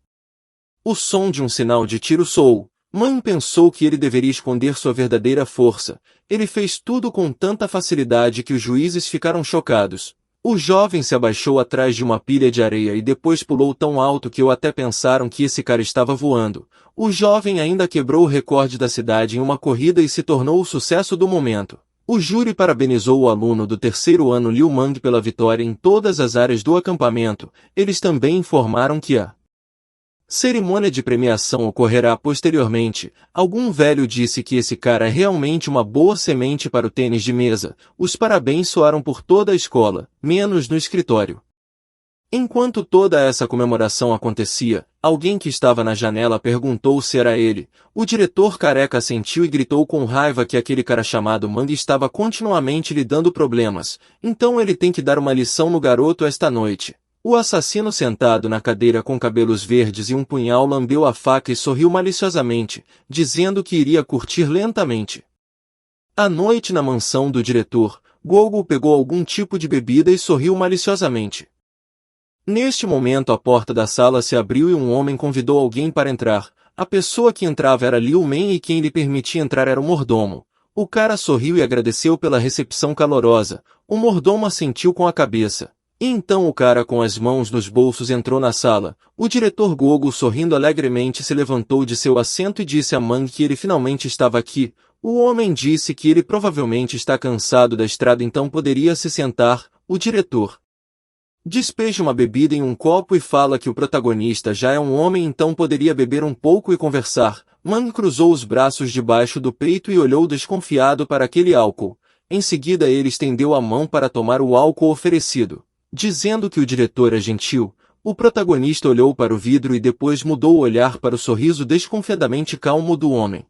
O som de um sinal de tiro soou. Man pensou que ele deveria esconder sua verdadeira força. Ele fez tudo com tanta facilidade que os juízes ficaram chocados. O jovem se abaixou atrás de uma pilha de areia e depois pulou tão alto que até pensaram que esse cara estava voando. O jovem ainda quebrou o recorde da cidade em uma corrida e se tornou o sucesso do momento. O júri parabenizou o aluno do terceiro ano Liu Mang pela vitória em todas as áreas do acampamento. Eles também informaram que a cerimônia de premiação ocorrerá posteriormente. Algum velho disse que esse cara é realmente uma boa semente para o tênis de mesa. Os parabéns soaram por toda a escola, menos no escritório. Enquanto toda essa comemoração acontecia, alguém que estava na janela perguntou se era ele. O diretor careca assentiu e gritou com raiva que aquele cara chamado Mang estava continuamente lhe dando problemas. Então ele tem que dar uma lição no garoto esta noite. O assassino, sentado na cadeira com cabelos verdes e um punhal, lambeu a faca e sorriu maliciosamente, dizendo que iria curtir lentamente à noite na mansão do diretor. Gogo pegou algum tipo de bebida e sorriu maliciosamente. Neste momento a porta da sala se abriu e um homem convidou alguém para entrar. A pessoa que entrava era Liu Men e quem lhe permitia entrar era o mordomo. O cara sorriu e agradeceu pela recepção calorosa. O mordomo assentiu com a cabeça. E então o cara, com as mãos nos bolsos, entrou na sala. O diretor Gogo, sorrindo alegremente, se levantou de seu assento e disse a Mang que ele finalmente estava aqui. O homem disse que ele provavelmente está cansado da estrada, então poderia se sentar. O diretor despeja uma bebida em um copo e fala que o protagonista já é um homem, então poderia beber um pouco e conversar. Mang cruzou os braços debaixo do peito e olhou desconfiado para aquele álcool. Em seguida ele estendeu a mão para tomar o álcool oferecido. Dizendo que o diretor é gentil, o protagonista olhou para o vidro e depois mudou o olhar para o sorriso desconfiadamente calmo do homem.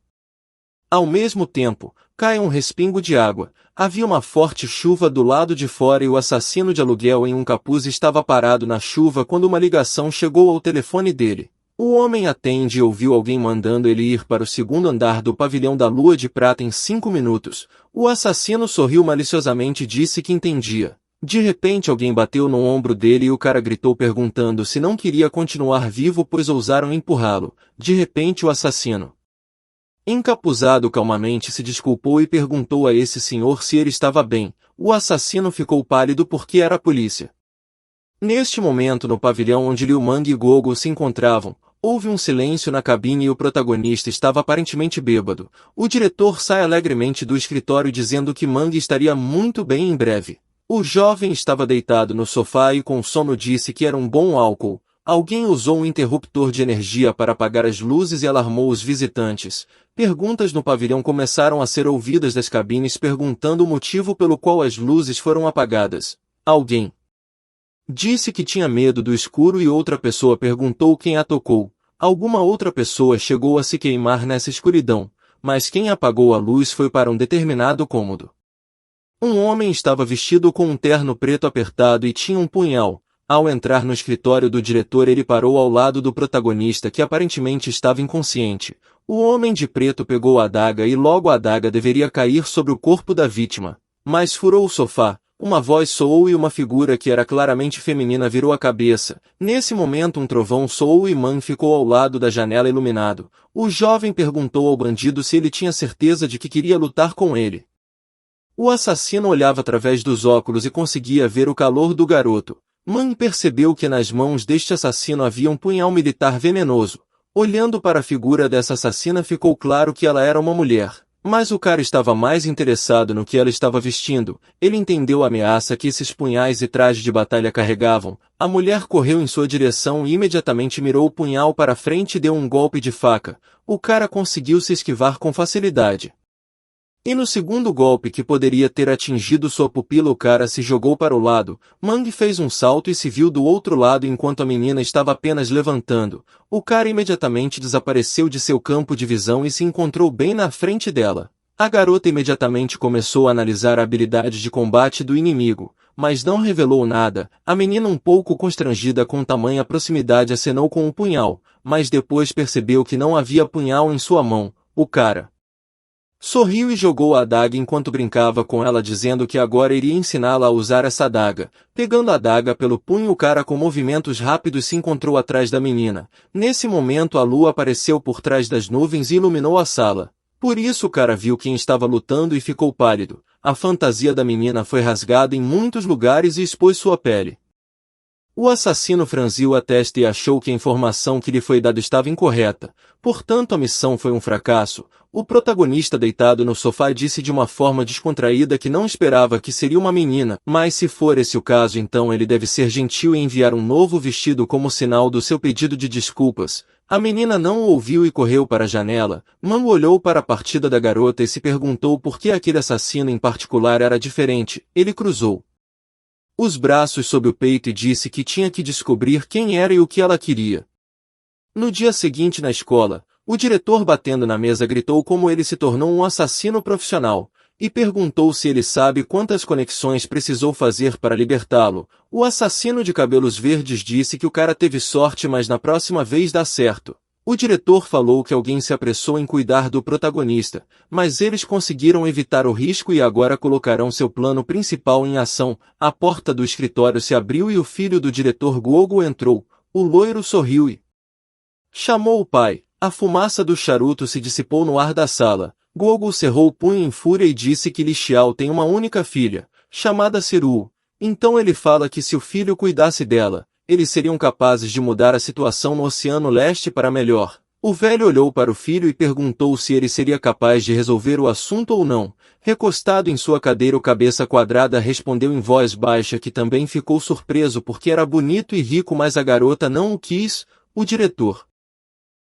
Ao mesmo tempo, cai um respingo de água. Havia uma forte chuva do lado de fora e o assassino de aluguel em um capuz estava parado na chuva quando uma ligação chegou ao telefone dele. O homem atende e ouviu alguém mandando ele ir para o segundo andar do pavilhão da Lua de Prata em 5 minutos. O assassino sorriu maliciosamente e disse que entendia. De repente alguém bateu no ombro dele e o cara gritou perguntando se não queria continuar vivo, pois ousaram empurrá-lo. De repente o assassino, encapuzado, calmamente se desculpou e perguntou a esse senhor se ele estava bem. O assassino ficou pálido porque era a polícia. Neste momento, no pavilhão onde Liu Mang e Gogo se encontravam, Houve um silêncio na cabine e o protagonista estava aparentemente bêbado. O diretor sai alegremente do escritório dizendo que Mang estaria muito bem em breve. O jovem estava deitado no sofá e com sono disse que era um bom álcool. Alguém usou um interruptor de energia para apagar as luzes e alarmou os visitantes. Perguntas no pavilhão começaram a ser ouvidas das cabines perguntando o motivo pelo qual as luzes foram apagadas. Alguém disse que tinha medo do escuro e outra pessoa perguntou quem a tocou. Alguma outra pessoa chegou a se queimar nessa escuridão, mas quem apagou a luz foi para um determinado cômodo. Um homem estava vestido com um terno preto apertado e tinha um punhal. Ao entrar no escritório do diretor ele parou ao lado do protagonista que aparentemente estava inconsciente. O homem de preto pegou a adaga e logo a adaga deveria cair sobre o corpo da vítima, mas furou o sofá. Uma voz soou e uma figura que era claramente feminina virou a cabeça. Nesse momento um trovão soou e Man ficou ao lado da janela iluminado. O jovem perguntou ao bandido se ele tinha certeza de que queria lutar com ele. O assassino olhava através dos óculos e conseguia ver o calor do garoto. Man percebeu que nas mãos deste assassino havia um punhal militar venenoso. Olhando para a figura dessa assassina ficou claro que ela era uma mulher. Mas o cara estava mais interessado no que ela estava vestindo. Ele entendeu a ameaça que esses punhais e trajes de batalha carregavam. A mulher correu em sua direção e imediatamente mirou o punhal para frente e deu um golpe de faca. O cara conseguiu se esquivar com facilidade. E no segundo golpe que poderia ter atingido sua pupila o cara se jogou para o lado. Mang fez um salto e se viu do outro lado enquanto a menina estava apenas levantando. O cara imediatamente desapareceu de seu campo de visão e se encontrou bem na frente dela. A garota imediatamente começou a analisar a habilidade de combate do inimigo, mas não revelou nada. A menina um pouco constrangida com tamanha proximidade acenou com o punhal, mas depois percebeu que não havia punhal em sua mão. O cara sorriu e jogou a adaga enquanto brincava com ela dizendo que agora iria ensiná-la a usar essa adaga. Pegando a adaga pelo punho o cara com movimentos rápidos se encontrou atrás da menina. Nesse momento a lua apareceu por trás das nuvens e iluminou a sala. Por isso o cara viu quem estava lutando e ficou pálido. A fantasia da menina foi rasgada em muitos lugares e expôs sua pele. O assassino franziu a testa e achou que a informação que lhe foi dada estava incorreta. Portanto a missão foi um fracasso. O protagonista deitado no sofá disse de uma forma descontraída que não esperava que seria uma menina, mas se for esse o caso então ele deve ser gentil e enviar um novo vestido como sinal do seu pedido de desculpas. A menina não o ouviu e correu para a janela. Man olhou para a partida da garota e se perguntou por que aquele assassino em particular era diferente. Ele cruzou os braços sob o peito e disse que tinha que descobrir quem era e o que ela queria. No dia seguinte na escola, o diretor batendo na mesa gritou como ele se tornou um assassino profissional, e perguntou se ele sabe quantas conexões precisou fazer para libertá-lo. O assassino de cabelos verdes disse que o cara teve sorte mas na próxima vez dá certo. O diretor falou que alguém se apressou em cuidar do protagonista, mas eles conseguiram evitar o risco e agora colocarão seu plano principal em ação. A porta do escritório se abriu e o filho do diretor Gogo entrou. O loiro sorriu e chamou o pai. A fumaça do charuto se dissipou no ar da sala. Gogo cerrou o punho em fúria e disse que Li Xiao tem uma única filha, chamada Seru. Então ele fala que se o filho cuidasse dela, eles seriam capazes de mudar a situação no Oceano Leste para melhor. O velho olhou para o filho e perguntou se ele seria capaz de resolver o assunto ou não. Recostado em sua cadeira o cabeça quadrada respondeu em voz baixa que também ficou surpreso porque era bonito e rico mas a garota não o quis. O diretor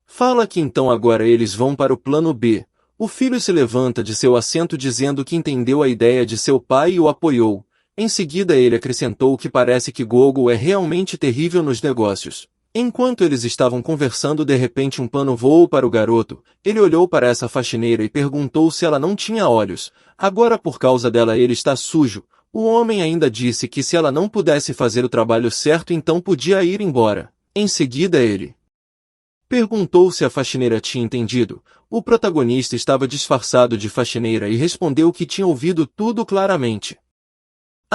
fala que então agora eles vão para o plano B. O filho se levanta de seu assento dizendo que entendeu a ideia de seu pai e o apoiou. Em seguida ele acrescentou que parece que Gogo é realmente terrível nos negócios. Enquanto eles estavam conversando de repente um pano voou para o garoto. Ele olhou para essa faxineira e perguntou se ela não tinha olhos. Agora por causa dela ele está sujo. O homem ainda disse que se ela não pudesse fazer o trabalho certo então podia ir embora. Em seguida ele perguntou se a faxineira tinha entendido. O protagonista estava disfarçado de faxineira e respondeu que tinha ouvido tudo claramente.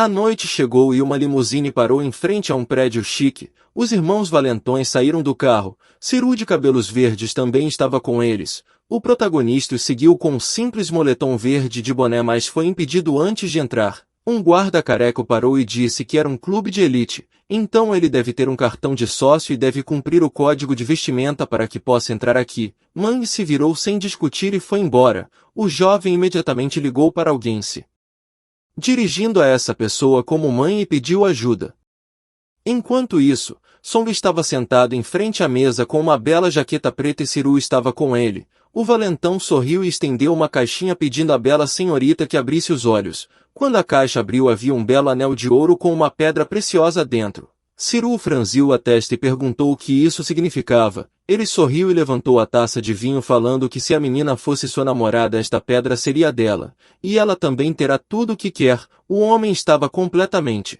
A noite chegou e uma limusine parou em frente a um prédio chique. Os irmãos valentões saíram do carro. Seru de cabelos verdes também estava com eles. O protagonista os seguiu com um simples moletom verde de boné mas foi impedido antes de entrar. Um guarda careca parou e disse que era um clube de elite, então ele deve ter um cartão de sócio e deve cumprir o código de vestimenta para que possa entrar aqui. Mang se virou sem discutir e foi embora. O jovem imediatamente ligou para alguém se dirigindo a essa pessoa como mãe e pediu ajuda. Enquanto isso, Song estava sentado em frente à mesa com uma bela jaqueta preta e Siru estava com ele. O valentão sorriu e estendeu uma caixinha pedindo à bela senhorita que abrisse os olhos. Quando a caixa abriu havia um belo anel de ouro com uma pedra preciosa dentro. Siru franziu a testa e perguntou o que isso significava. Ele sorriu e levantou a taça de vinho falando que se a menina fosse sua namorada esta pedra seria dela. E ela também terá tudo o que quer. O homem estava completamente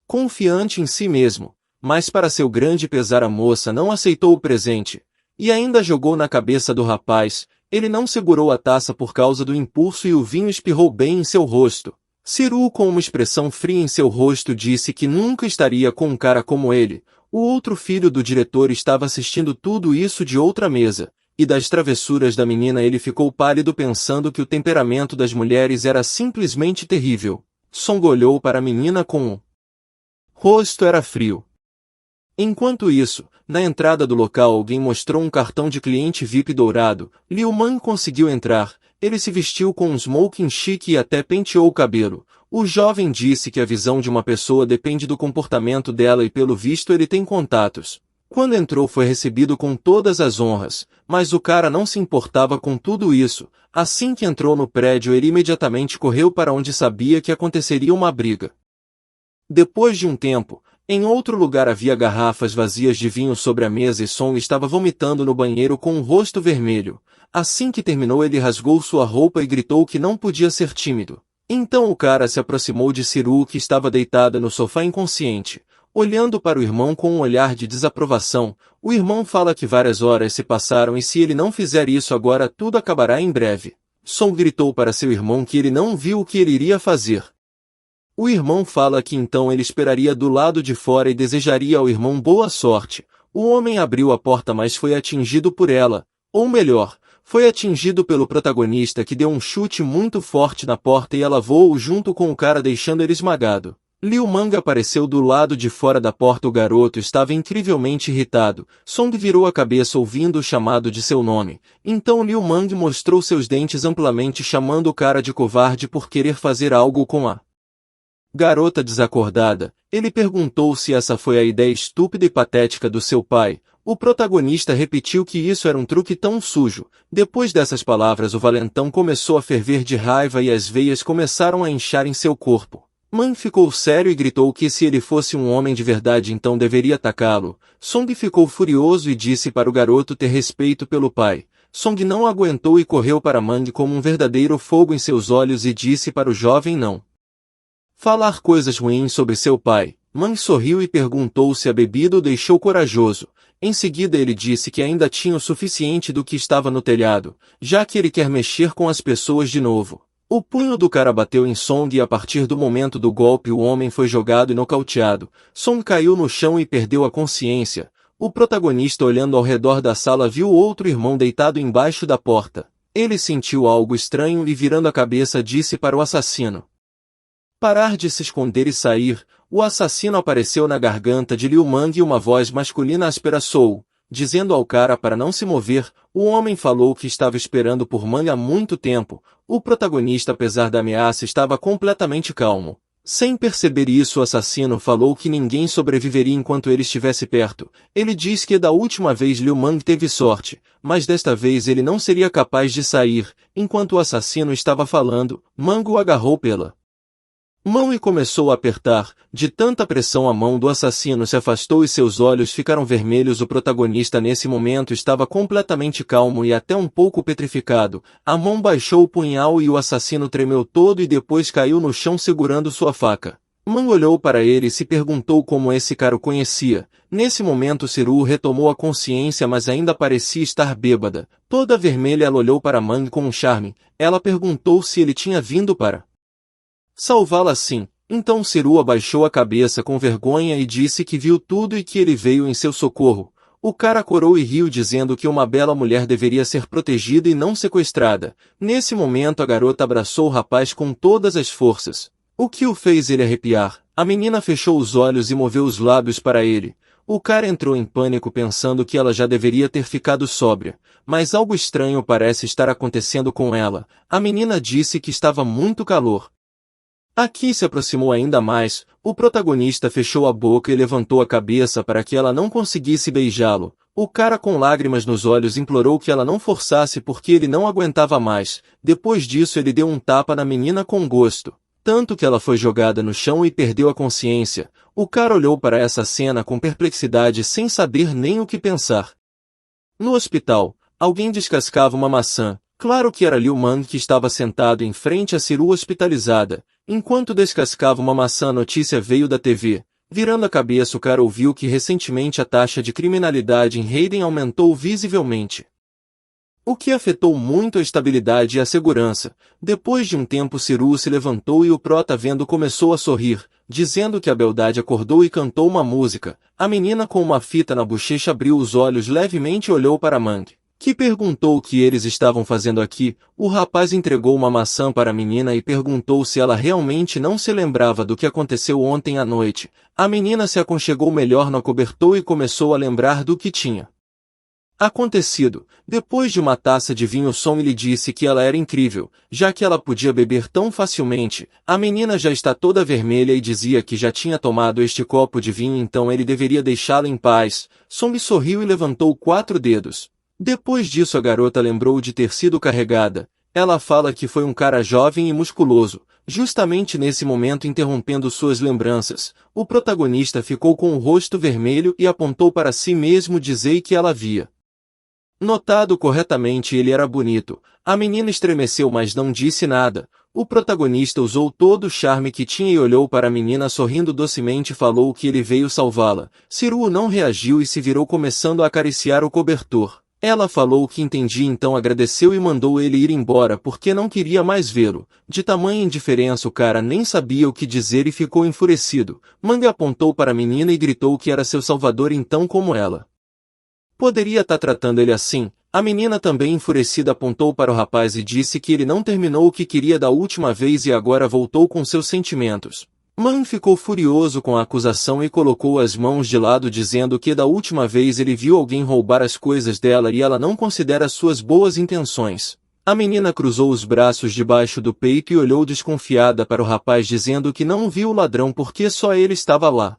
confiante em si mesmo. Mas para seu grande pesar a moça não aceitou o presente. E ainda jogou na cabeça do rapaz. Ele não segurou a taça por causa do impulso e o vinho espirrou bem em seu rosto. Siru, com uma expressão fria em seu rosto, disse que nunca estaria com um cara como ele. O outro filho do diretor estava assistindo tudo isso de outra mesa, e das travessuras da menina ele ficou pálido pensando que o temperamento das mulheres era simplesmente terrível. Song olhou para a menina com o rosto era frio. Enquanto isso, na entrada do local alguém mostrou um cartão de cliente VIP dourado. Liu Man conseguiu entrar. Ele se vestiu com um smoking chique e até penteou o cabelo. O jovem disse que a visão de uma pessoa depende do comportamento dela e pelo visto ele tem contatos. Quando entrou foi recebido com todas as honras, mas o cara não se importava com tudo isso. Assim que entrou no prédio ele imediatamente correu para onde sabia que aconteceria uma briga. Depois de um tempo, em outro lugar havia garrafas vazias de vinho sobre a mesa e Song estava vomitando no banheiro com um rosto vermelho. Assim que terminou ele rasgou sua roupa e gritou que não podia ser tímido. Então o cara se aproximou de Siru que estava deitada no sofá inconsciente. Olhando para o irmão com um olhar de desaprovação, o irmão fala que várias horas se passaram e se ele não fizer isso agora tudo acabará em breve. Song gritou para seu irmão que ele não viu o que ele iria fazer. O irmão fala que então ele esperaria do lado de fora e desejaria ao irmão boa sorte. O homem abriu a porta mas foi atingido por ela, ou melhor, foi atingido pelo protagonista que deu um chute muito forte na porta e ela voou junto com o cara deixando ele esmagado. Liu Mang apareceu do lado de fora da porta. O garoto estava incrivelmente irritado. Song virou a cabeça ouvindo o chamado de seu nome. Então Liu Mang mostrou seus dentes amplamente chamando o cara de covarde por querer fazer algo com a garota desacordada. Ele perguntou se essa foi a ideia estúpida e patética do seu pai. O protagonista repetiu que isso era um truque tão sujo. Depois dessas palavras o valentão começou a ferver de raiva e as veias começaram a inchar em seu corpo. Man ficou sério e gritou que se ele fosse um homem de verdade então deveria atacá-lo. Song ficou furioso e disse para o garoto ter respeito pelo pai. Song não aguentou e correu para Mang como um verdadeiro fogo em seus olhos e disse para o jovem não falar coisas ruins sobre seu pai. Mang sorriu e perguntou se a bebida o deixou corajoso. Em seguida ele disse que ainda tinha o suficiente do que estava no telhado, já que ele quer mexer com as pessoas de novo. O punho do cara bateu em Song e a partir do momento do golpe o homem foi jogado e nocauteado. Song caiu no chão e perdeu a consciência. O protagonista olhando ao redor da sala viu outro irmão deitado embaixo da porta. Ele sentiu algo estranho e virando a cabeça disse para o assassino parar de se esconder e sair. O assassino apareceu na garganta de Liu Mang e uma voz masculina asperçou, dizendo ao cara para não se mover. O homem falou que estava esperando por Mang há muito tempo. O protagonista, apesar da ameaça, estava completamente calmo. Sem perceber isso, o assassino falou que ninguém sobreviveria enquanto ele estivesse perto. Ele diz que da última vez Liu Mang teve sorte, mas desta vez ele não seria capaz de sair. Enquanto o assassino estava falando, Mang o agarrou pela mão e começou a apertar. De tanta pressão a mão do assassino se afastou e seus olhos ficaram vermelhos. O protagonista nesse momento estava completamente calmo e até um pouco petrificado. A mão baixou o punhal e o assassino tremeu todo e depois caiu no chão segurando sua faca. Man olhou para ele e se perguntou como esse cara o conhecia. Nesse momento Siru retomou a consciência mas ainda parecia estar bêbada. Toda vermelha ela olhou para Man com um charme. Ela perguntou se ele tinha vindo para salvá-la sim. Então Siru abaixou a cabeça com vergonha e disse que viu tudo e que ele veio em seu socorro. O cara corou e riu dizendo que uma bela mulher deveria ser protegida e não sequestrada. Nesse momento a garota abraçou o rapaz com todas as forças. O que o fez ele arrepiar? A menina fechou os olhos e moveu os lábios para ele. O cara entrou em pânico pensando que ela já deveria ter ficado sóbria, mas algo estranho parece estar acontecendo com ela. A menina disse que estava muito calor. Aqui se aproximou ainda mais, o protagonista fechou a boca e levantou a cabeça para que ela não conseguisse beijá-lo. O cara com lágrimas nos olhos implorou que ela não forçasse porque ele não aguentava mais. Depois disso ele deu um tapa na menina com gosto, tanto que ela foi jogada no chão e perdeu a consciência. O cara olhou para essa cena com perplexidade sem saber nem o que pensar. No hospital, alguém descascava uma maçã. Claro que era Liu Man que estava sentado em frente à Ciru hospitalizada. Enquanto descascava uma maçã, a notícia veio da TV. Virando a cabeça, o cara ouviu que recentemente a taxa de criminalidade em Hayden aumentou visivelmente, o que afetou muito a estabilidade e a segurança. Depois de um tempo, Ciru se levantou e o prota vendo começou a sorrir, dizendo que a beldade acordou e cantou uma música. A menina com uma fita na bochecha abriu os olhos levemente e olhou para Mang, que perguntou o que eles estavam fazendo aqui. O rapaz entregou uma maçã para a menina e perguntou se ela realmente não se lembrava do que aconteceu ontem à noite. A menina se aconchegou melhor no cobertor e começou a lembrar do que tinha acontecido. Depois de uma taça de vinho, Song lhe disse que ela era incrível, já que ela podia beber tão facilmente. A menina já está toda vermelha e dizia que já tinha tomado este copo de vinho, então ele deveria deixá-la em paz. Song sorriu e levantou 4 dedos. Depois disso a garota lembrou de ter sido carregada. Ela fala que foi um cara jovem e musculoso. Justamente nesse momento, interrompendo suas lembranças, o protagonista ficou com o rosto vermelho e apontou para si mesmo, dizendo que ela havia notado corretamente ele era bonito. A menina estremeceu, mas não disse nada. O protagonista usou todo o charme que tinha e olhou para a menina sorrindo docemente e falou que ele veio salvá-la. Ciru não reagiu e se virou começando a acariciar o cobertor. Ela falou que entendia, então agradeceu e mandou ele ir embora porque não queria mais vê-lo. De tamanha indiferença o cara nem sabia o que dizer e ficou enfurecido. Mang apontou para a menina e gritou que era seu salvador, então como ela poderia estar tratando ele assim? A menina também enfurecida apontou para o rapaz e disse que ele não terminou o que queria da última vez e agora voltou com seus sentimentos. Man ficou furioso com a acusação e colocou as mãos de lado, dizendo que da última vez ele viu alguém roubar as coisas dela e ela não considera suas boas intenções. A menina cruzou os braços debaixo do peito e olhou desconfiada para o rapaz, dizendo que não viu o ladrão porque só ele estava lá.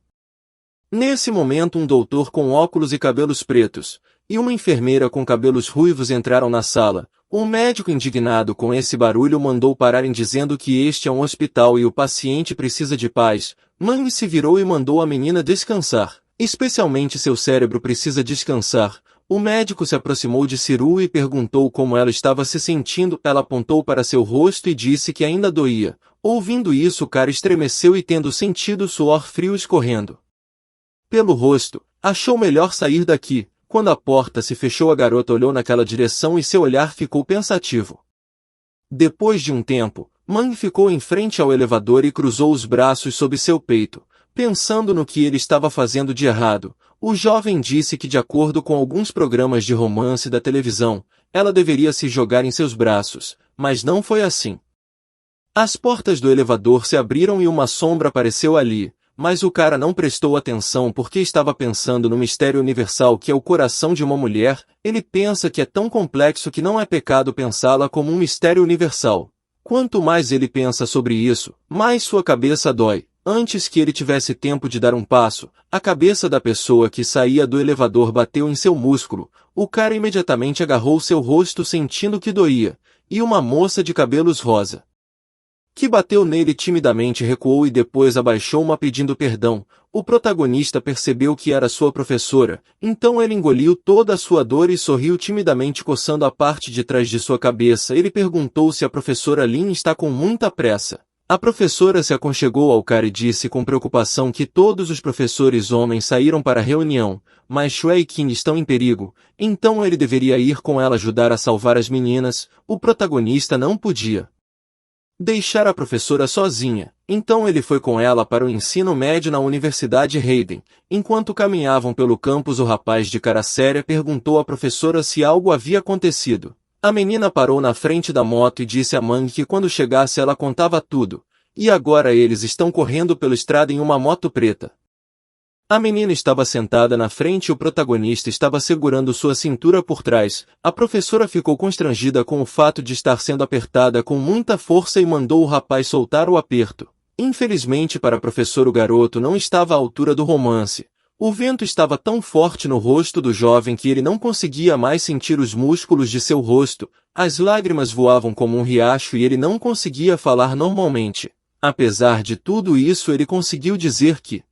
Nesse momento, um doutor com óculos e cabelos pretos, e uma enfermeira com cabelos ruivos entraram na sala. Um médico indignado com esse barulho mandou pararem, dizendo que este é um hospital e o paciente precisa de paz. Mang se virou e mandou a menina descansar. Especialmente seu cérebro precisa descansar. O médico se aproximou de Ciru e perguntou como ela estava se sentindo. Ela apontou para seu rosto e disse que ainda doía. Ouvindo isso, o cara estremeceu e, tendo sentido suor frio escorrendo pelo rosto, achou melhor sair daqui. Quando a porta se fechou, a garota olhou naquela direção e seu olhar ficou pensativo. Depois de um tempo, Mang ficou em frente ao elevador e cruzou os braços sob seu peito, pensando no que ele estava fazendo de errado. O jovem disse que, de acordo com alguns programas de romance da televisão, ela deveria se jogar em seus braços, mas não foi assim. As portas do elevador se abriram e uma sombra apareceu ali. Mas o cara não prestou atenção porque estava pensando no mistério universal que é o coração de uma mulher. Ele pensa que é tão complexo que não é pecado pensá-la como um mistério universal. Quanto mais ele pensa sobre isso, mais sua cabeça dói. Antes que ele tivesse tempo de dar um passo, a cabeça da pessoa que saía do elevador bateu em seu músculo. O cara imediatamente agarrou seu rosto, sentindo que doía. E uma moça de cabelos rosa, que bateu nele, timidamente recuou e depois abaixou uma pedindo perdão. O protagonista percebeu que era sua professora, então ele engoliu toda a sua dor e sorriu timidamente, coçando a parte de trás de sua cabeça. Ele perguntou se a professora Lin está com muita pressa. A professora se aconchegou ao cara e disse com preocupação que todos os professores homens saíram para a reunião, mas Shui e Qin estão em perigo, então ele deveria ir com ela ajudar a salvar as meninas. O protagonista não podia deixar a professora sozinha, então ele foi com ela para o ensino médio na Universidade Hayden. Enquanto caminhavam pelo campus, o rapaz de cara séria perguntou à professora se algo havia acontecido. A menina parou na frente da moto e disse a Mang que quando chegasse ela contava tudo. e agora eles estão correndo pela estrada em uma moto preta. A menina estava sentada na frente e o protagonista estava segurando sua cintura por trás. A professora ficou constrangida com o fato de estar sendo apertada com muita força e mandou o rapaz soltar o aperto. Infelizmente para a professora o garoto não estava à altura do romance. O vento estava tão forte no rosto do jovem que ele não conseguia mais sentir os músculos de seu rosto. As lágrimas voavam como um riacho e ele não conseguia falar normalmente. Apesar de tudo isso, ele conseguiu dizer que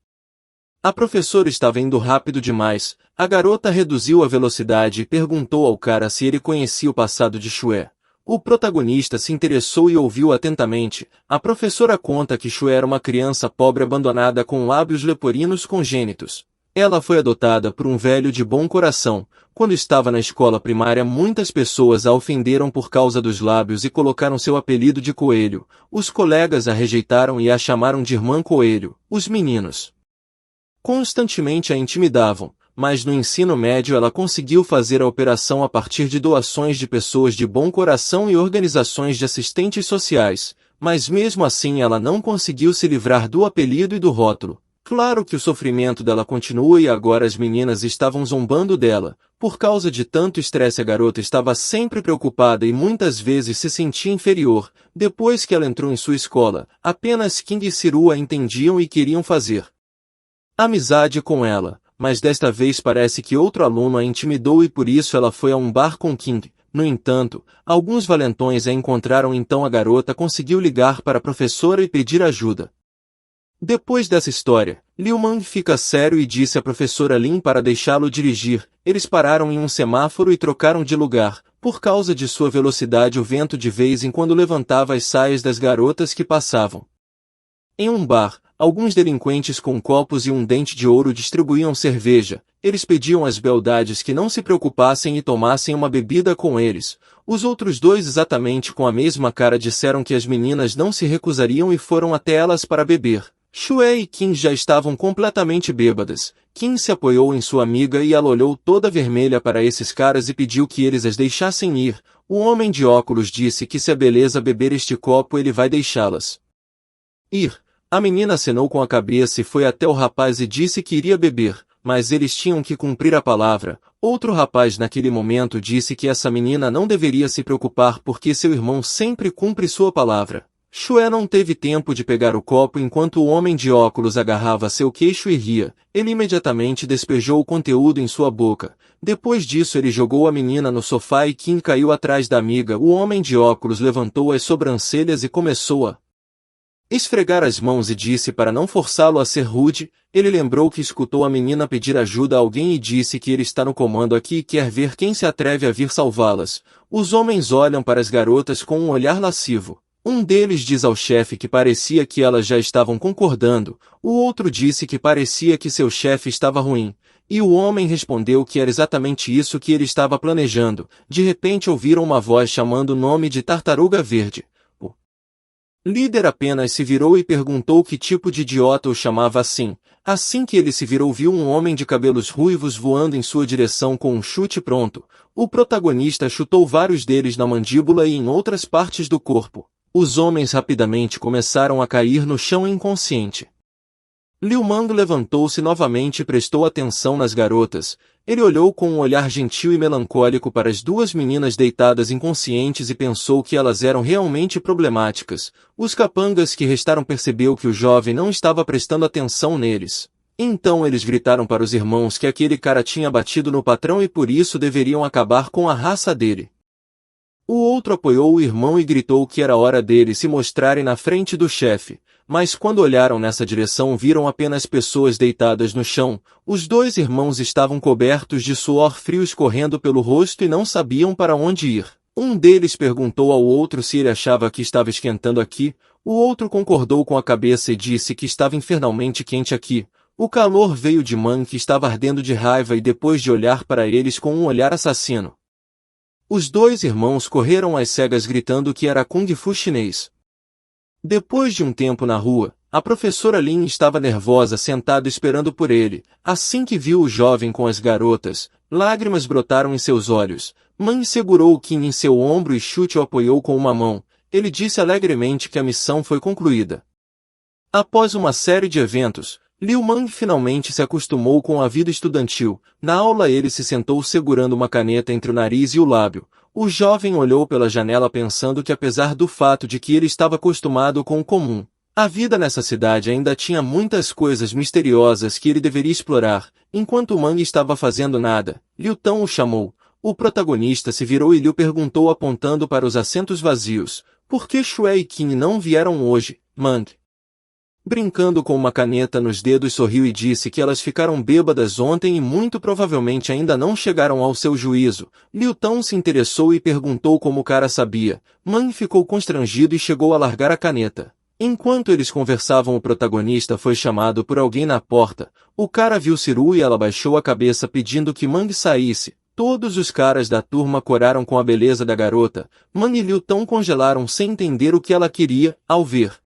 a professora estava indo rápido demais. A garota reduziu a velocidade e perguntou ao cara se ele conhecia o passado de Shue. O protagonista se interessou e ouviu atentamente. A professora conta que Shue era uma criança pobre abandonada com lábios leporinos congênitos. Ela foi adotada por um velho de bom coração. Quando estava na escola primária, muitas pessoas a ofenderam por causa dos lábios e colocaram seu apelido de Coelho. Os colegas a rejeitaram e a chamaram de Irmã Coelho. Os meninos constantemente a intimidavam, mas no ensino médio ela conseguiu fazer a operação a partir de doações de pessoas de bom coração e organizações de assistentes sociais, mas mesmo assim ela não conseguiu se livrar do apelido e do rótulo. Claro que o sofrimento dela continua e agora as meninas estavam zombando dela. Por causa de tanto estresse a garota estava sempre preocupada e muitas vezes se sentia inferior. Depois que ela entrou em sua escola, apenas King e Siru a entendiam e queriam fazer amizade com ela, mas desta vez parece que outro aluno a intimidou e por isso ela foi a um bar com King. No entanto, alguns valentões a encontraram, então a garota conseguiu ligar para a professora e pedir ajuda. Depois dessa história, Liu Man fica sério e disse à professora Lin para deixá-lo dirigir. Eles pararam em um semáforo e trocaram de lugar. Por causa de sua velocidade, o vento de vez em quando levantava as saias das garotas que passavam. Em um bar, alguns delinquentes com copos e um dente de ouro distribuíam cerveja. Eles pediam às beldades que não se preocupassem e tomassem uma bebida com eles. Os outros dois, exatamente com a mesma cara, disseram que as meninas não se recusariam e foram até elas para beber. Shue e Qin já estavam completamente bêbadas. Qin se apoiou em sua amiga e ela olhou toda vermelha para esses caras e pediu que eles as deixassem ir. O homem de óculos disse que se a beleza beber este copo ele vai deixá-las ir. A menina acenou com a cabeça e foi até o rapaz e disse que iria beber, mas eles tinham que cumprir a palavra. Outro rapaz naquele momento disse que essa menina não deveria se preocupar porque seu irmão sempre cumpre sua palavra. Shue não teve tempo de pegar o copo enquanto o homem de óculos agarrava seu queixo e ria. Ele imediatamente despejou o conteúdo em sua boca. Depois disso ele jogou a menina no sofá e Kim caiu atrás da amiga. O homem de óculos levantou as sobrancelhas e começou a esfregar as mãos e disse para não forçá-lo a ser rude. Ele lembrou que escutou a menina pedir ajuda a alguém e disse que ele está no comando aqui e quer ver quem se atreve a vir salvá-las. Os homens olham para as garotas com um olhar lascivo. Um deles diz ao chefe que parecia que elas já estavam concordando, o outro disse que parecia que seu chefe estava ruim, e o homem respondeu que era exatamente isso que ele estava planejando. De repente ouviram uma voz chamando o nome de Tartaruga Verde. O líder apenas se virou e perguntou que tipo de idiota o chamava assim. Assim que ele se virou, viu um homem de cabelos ruivos voando em sua direção com um chute pronto. O protagonista chutou vários deles na mandíbula e em outras partes do corpo. Os homens rapidamente começaram a cair no chão inconsciente. Liu Mando levantou-se novamente e prestou atenção nas garotas. Ele olhou com um olhar gentil e melancólico para as duas meninas deitadas inconscientes e pensou que elas eram realmente problemáticas. Os capangas que restaram percebeu que o jovem não estava prestando atenção neles. Então eles gritaram para os irmãos que aquele cara tinha batido no patrão e por isso deveriam acabar com a raça dele. O outro apoiou o irmão e gritou que era hora deles se mostrarem na frente do chefe. Mas quando olharam nessa direção viram apenas pessoas deitadas no chão. Os dois irmãos estavam cobertos de suor frio escorrendo pelo rosto e não sabiam para onde ir. Um deles perguntou ao outro se ele achava que estava esquentando aqui. O outro concordou com a cabeça e disse que estava infernalmente quente aqui. O calor veio de Man, que estava ardendo de raiva e depois de olhar para eles com um olhar assassino. Os dois irmãos correram às cegas gritando que era Kung Fu chinês. Depois de um tempo na rua, a professora Lin estava nervosa sentada esperando por ele. Assim que viu o jovem com as garotas, lágrimas brotaram em seus olhos. Man segurou o Qin em seu ombro e Chute o apoiou com uma mão. Ele disse alegremente que a missão foi concluída. Após uma série de eventos, Liu Mang finalmente se acostumou com a vida estudantil. Na aula ele se sentou segurando uma caneta entre o nariz e o lábio. O jovem olhou pela janela pensando que apesar do fato de que ele estava acostumado com o comum, a vida nessa cidade ainda tinha muitas coisas misteriosas que ele deveria explorar. Enquanto Mang estava fazendo nada, Liu Tão o chamou. O protagonista se virou e Liu perguntou apontando para os assentos vazios: por que Shuei e Qin não vieram hoje, Mang? Brincando com uma caneta nos dedos sorriu e disse que elas ficaram bêbadas ontem e muito provavelmente ainda não chegaram ao seu juízo. Liu Tão se interessou e perguntou como o cara sabia. Mang ficou constrangido e chegou a largar a caneta. Enquanto eles conversavam, o protagonista foi chamado por alguém na porta. O cara viu Siru e ela baixou a cabeça pedindo que Mang saísse. Todos os caras da turma coraram com a beleza da garota. Mang e Liu Tão congelaram sem entender o que ela queria. Ao ver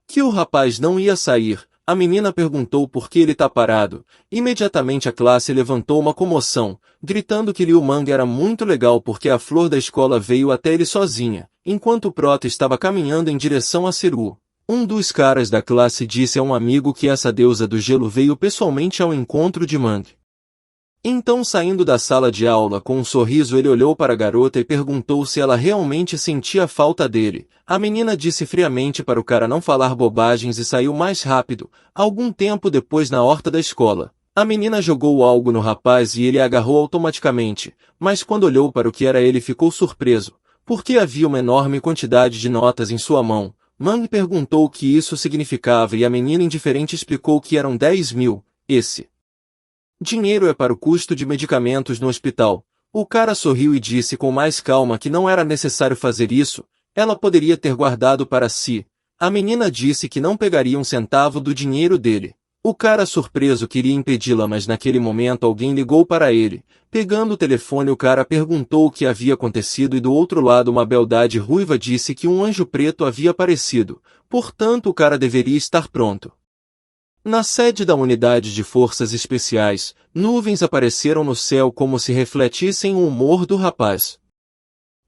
que o rapaz não ia sair, a menina perguntou por que ele tá parado. Imediatamente a classe levantou uma comoção, gritando que Liu Mang era muito legal porque a flor da escola veio até ele sozinha, enquanto o prota estava caminhando em direção a Siru. Um dos caras da classe disse a um amigo que essa deusa do gelo veio pessoalmente ao encontro de Mang. Então, saindo da sala de aula com um sorriso, ele olhou para a garota e perguntou se ela realmente sentia falta dele. A menina disse friamente para o cara não falar bobagens e saiu mais rápido. Algum tempo depois, na horta da escola, a menina jogou algo no rapaz e ele a agarrou automaticamente, mas quando olhou para o que era ele ficou surpreso, porque havia uma enorme quantidade de notas em sua mão. Mang perguntou o que isso significava e a menina indiferente explicou que eram 10.000. Esse dinheiro é para o custo de medicamentos no hospital. O cara sorriu e disse com mais calma que não era necessário fazer isso, ela poderia ter guardado para si. A menina disse que não pegaria um centavo do dinheiro dele. O cara surpreso queria impedi-la, mas naquele momento alguém ligou para ele. Pegando o telefone, o cara perguntou o que havia acontecido e do outro lado uma beldade ruiva disse que um anjo preto havia aparecido, portanto o cara deveria estar pronto. Na sede da unidade de forças especiais, nuvens apareceram no céu como se refletissem o humor do rapaz.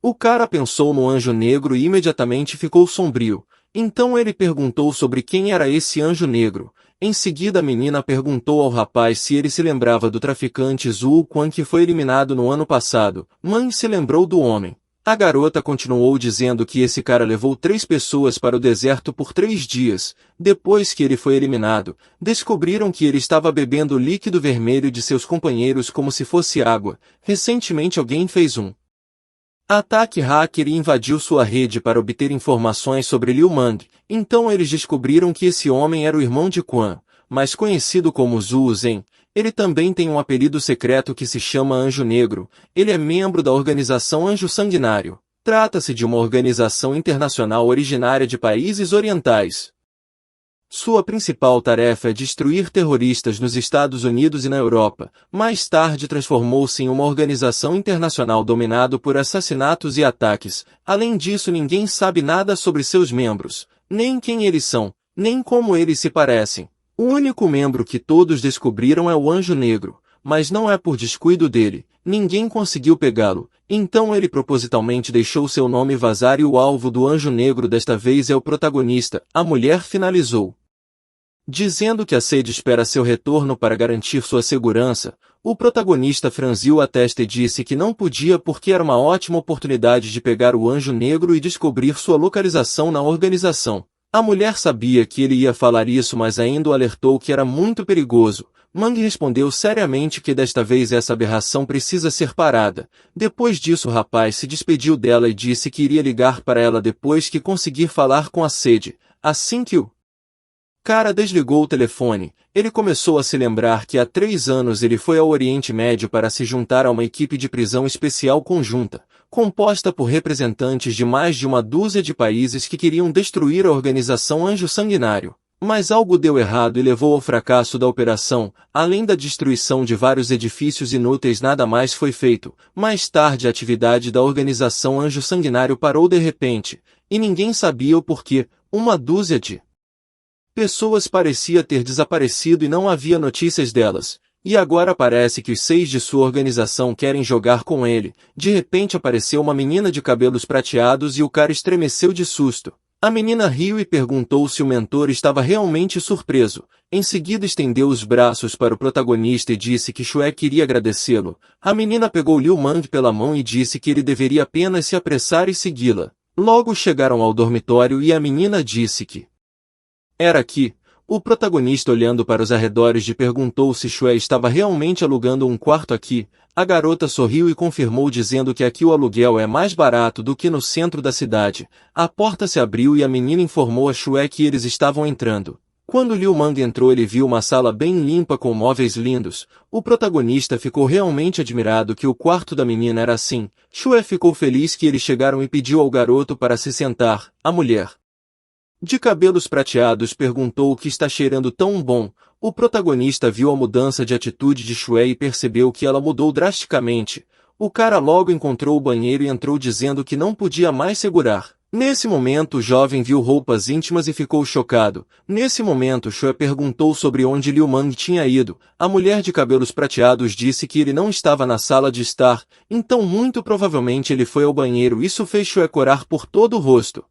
O cara pensou no anjo negro e imediatamente ficou sombrio. Então ele perguntou sobre quem era esse anjo negro. Em seguida a menina perguntou ao rapaz se ele se lembrava do traficante Zhu Quan que foi eliminado no ano passado. Mãe se lembrou do homem. A garota continuou dizendo que esse cara levou 3 pessoas para o deserto por 3 dias. Depois que ele foi eliminado, descobriram que ele estava bebendo o líquido vermelho de seus companheiros como se fosse água. Recentemente alguém fez um ataque hacker e invadiu sua rede para obter informações sobre Liu Mang. Então eles descobriram que esse homem era o irmão de Quan, mais conhecido como Zhu Zhen. Ele também tem um apelido secreto que se chama Anjo Negro. Ele é membro da organização Anjo Sanguinário. Trata-se de uma organização internacional originária de países orientais. Sua principal tarefa é destruir terroristas nos Estados Unidos e na Europa. Mais tarde transformou-se em uma organização internacional dominada por assassinatos e ataques. Além disso, ninguém sabe nada sobre seus membros, nem quem eles são, nem como eles se parecem. O único membro que todos descobriram é o Anjo Negro, mas não é por descuido dele. Ninguém conseguiu pegá-lo, então ele propositalmente deixou seu nome vazar e o alvo do Anjo Negro desta vez é o protagonista. A mulher finalizou dizendo que a Sede espera seu retorno para garantir sua segurança. O protagonista franziu a testa e disse que não podia porque era uma ótima oportunidade de pegar o Anjo Negro e descobrir sua localização na organização. A mulher sabia que ele ia falar isso, mas ainda o alertou que era muito perigoso. Mang respondeu seriamente que desta vez essa aberração precisa ser parada. Depois disso o rapaz se despediu dela e disse que iria ligar para ela depois que conseguir falar com a Sede. Assim que o cara desligou o telefone, ele começou a se lembrar que há 3 anos ele foi ao Oriente Médio para se juntar a uma equipe de prisão especial conjunta, composta por representantes de mais de uma dúzia de países que queriam destruir a organização Anjo Sanguinário. Mas algo deu errado e levou ao fracasso da operação. Além da destruição de vários edifícios inúteis, nada mais foi feito. Mais tarde a atividade da organização Anjo Sanguinário parou de repente, e ninguém sabia o porquê. Uma dúzia de pessoas parecia ter desaparecido e não havia notícias delas. E agora parece que os 6 de sua organização querem jogar com ele. De repente apareceu uma menina de cabelos prateados e o cara estremeceu de susto. A menina riu e perguntou se o mentor estava realmente surpreso. Em seguida estendeu os braços para o protagonista e disse que Shue queria agradecê-lo. A menina pegou Liu Mang pela mão e disse que ele deveria apenas se apressar e segui-la. Logo chegaram ao dormitório e a menina disse que era aqui. O protagonista, olhando para os arredores, perguntou se Shue estava realmente alugando um quarto aqui. A garota sorriu e confirmou, dizendo que aqui o aluguel é mais barato do que no centro da cidade. A porta se abriu e a menina informou a Shue que eles estavam entrando. Quando Liu Mang entrou, ele viu uma sala bem limpa com móveis lindos. O protagonista ficou realmente admirado que o quarto da menina era assim. Shue ficou feliz que eles chegaram e pediu ao garoto para se sentar. A mulher de cabelos prateados perguntou o que está cheirando tão bom. O protagonista viu a mudança de atitude de Shue e percebeu que ela mudou drasticamente. O cara logo encontrou o banheiro e entrou dizendo que não podia mais segurar. Nesse momento o jovem viu roupas íntimas e ficou chocado. Nesse momento Shue perguntou sobre onde Liu Mang tinha ido. A mulher de cabelos prateados disse que ele não estava na sala de estar, então muito provavelmente ele foi ao banheiro. Isso fez Shue corar por todo o rosto.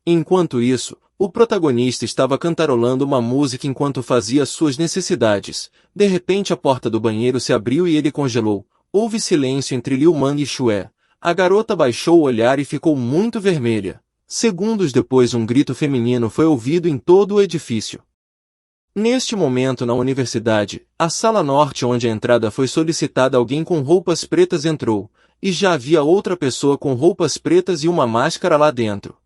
Enquanto isso, o protagonista estava cantarolando uma música enquanto fazia suas necessidades. De repente a porta do banheiro se abriu e ele congelou. Houve silêncio entre Liu Mang e Shue. A garota baixou o olhar e ficou muito vermelha. Segundos depois um grito feminino foi ouvido em todo o edifício. Neste momento na universidade, a sala norte onde a entrada foi solicitada, alguém com roupas pretas entrou, e já havia outra pessoa com roupas pretas e uma máscara lá dentro.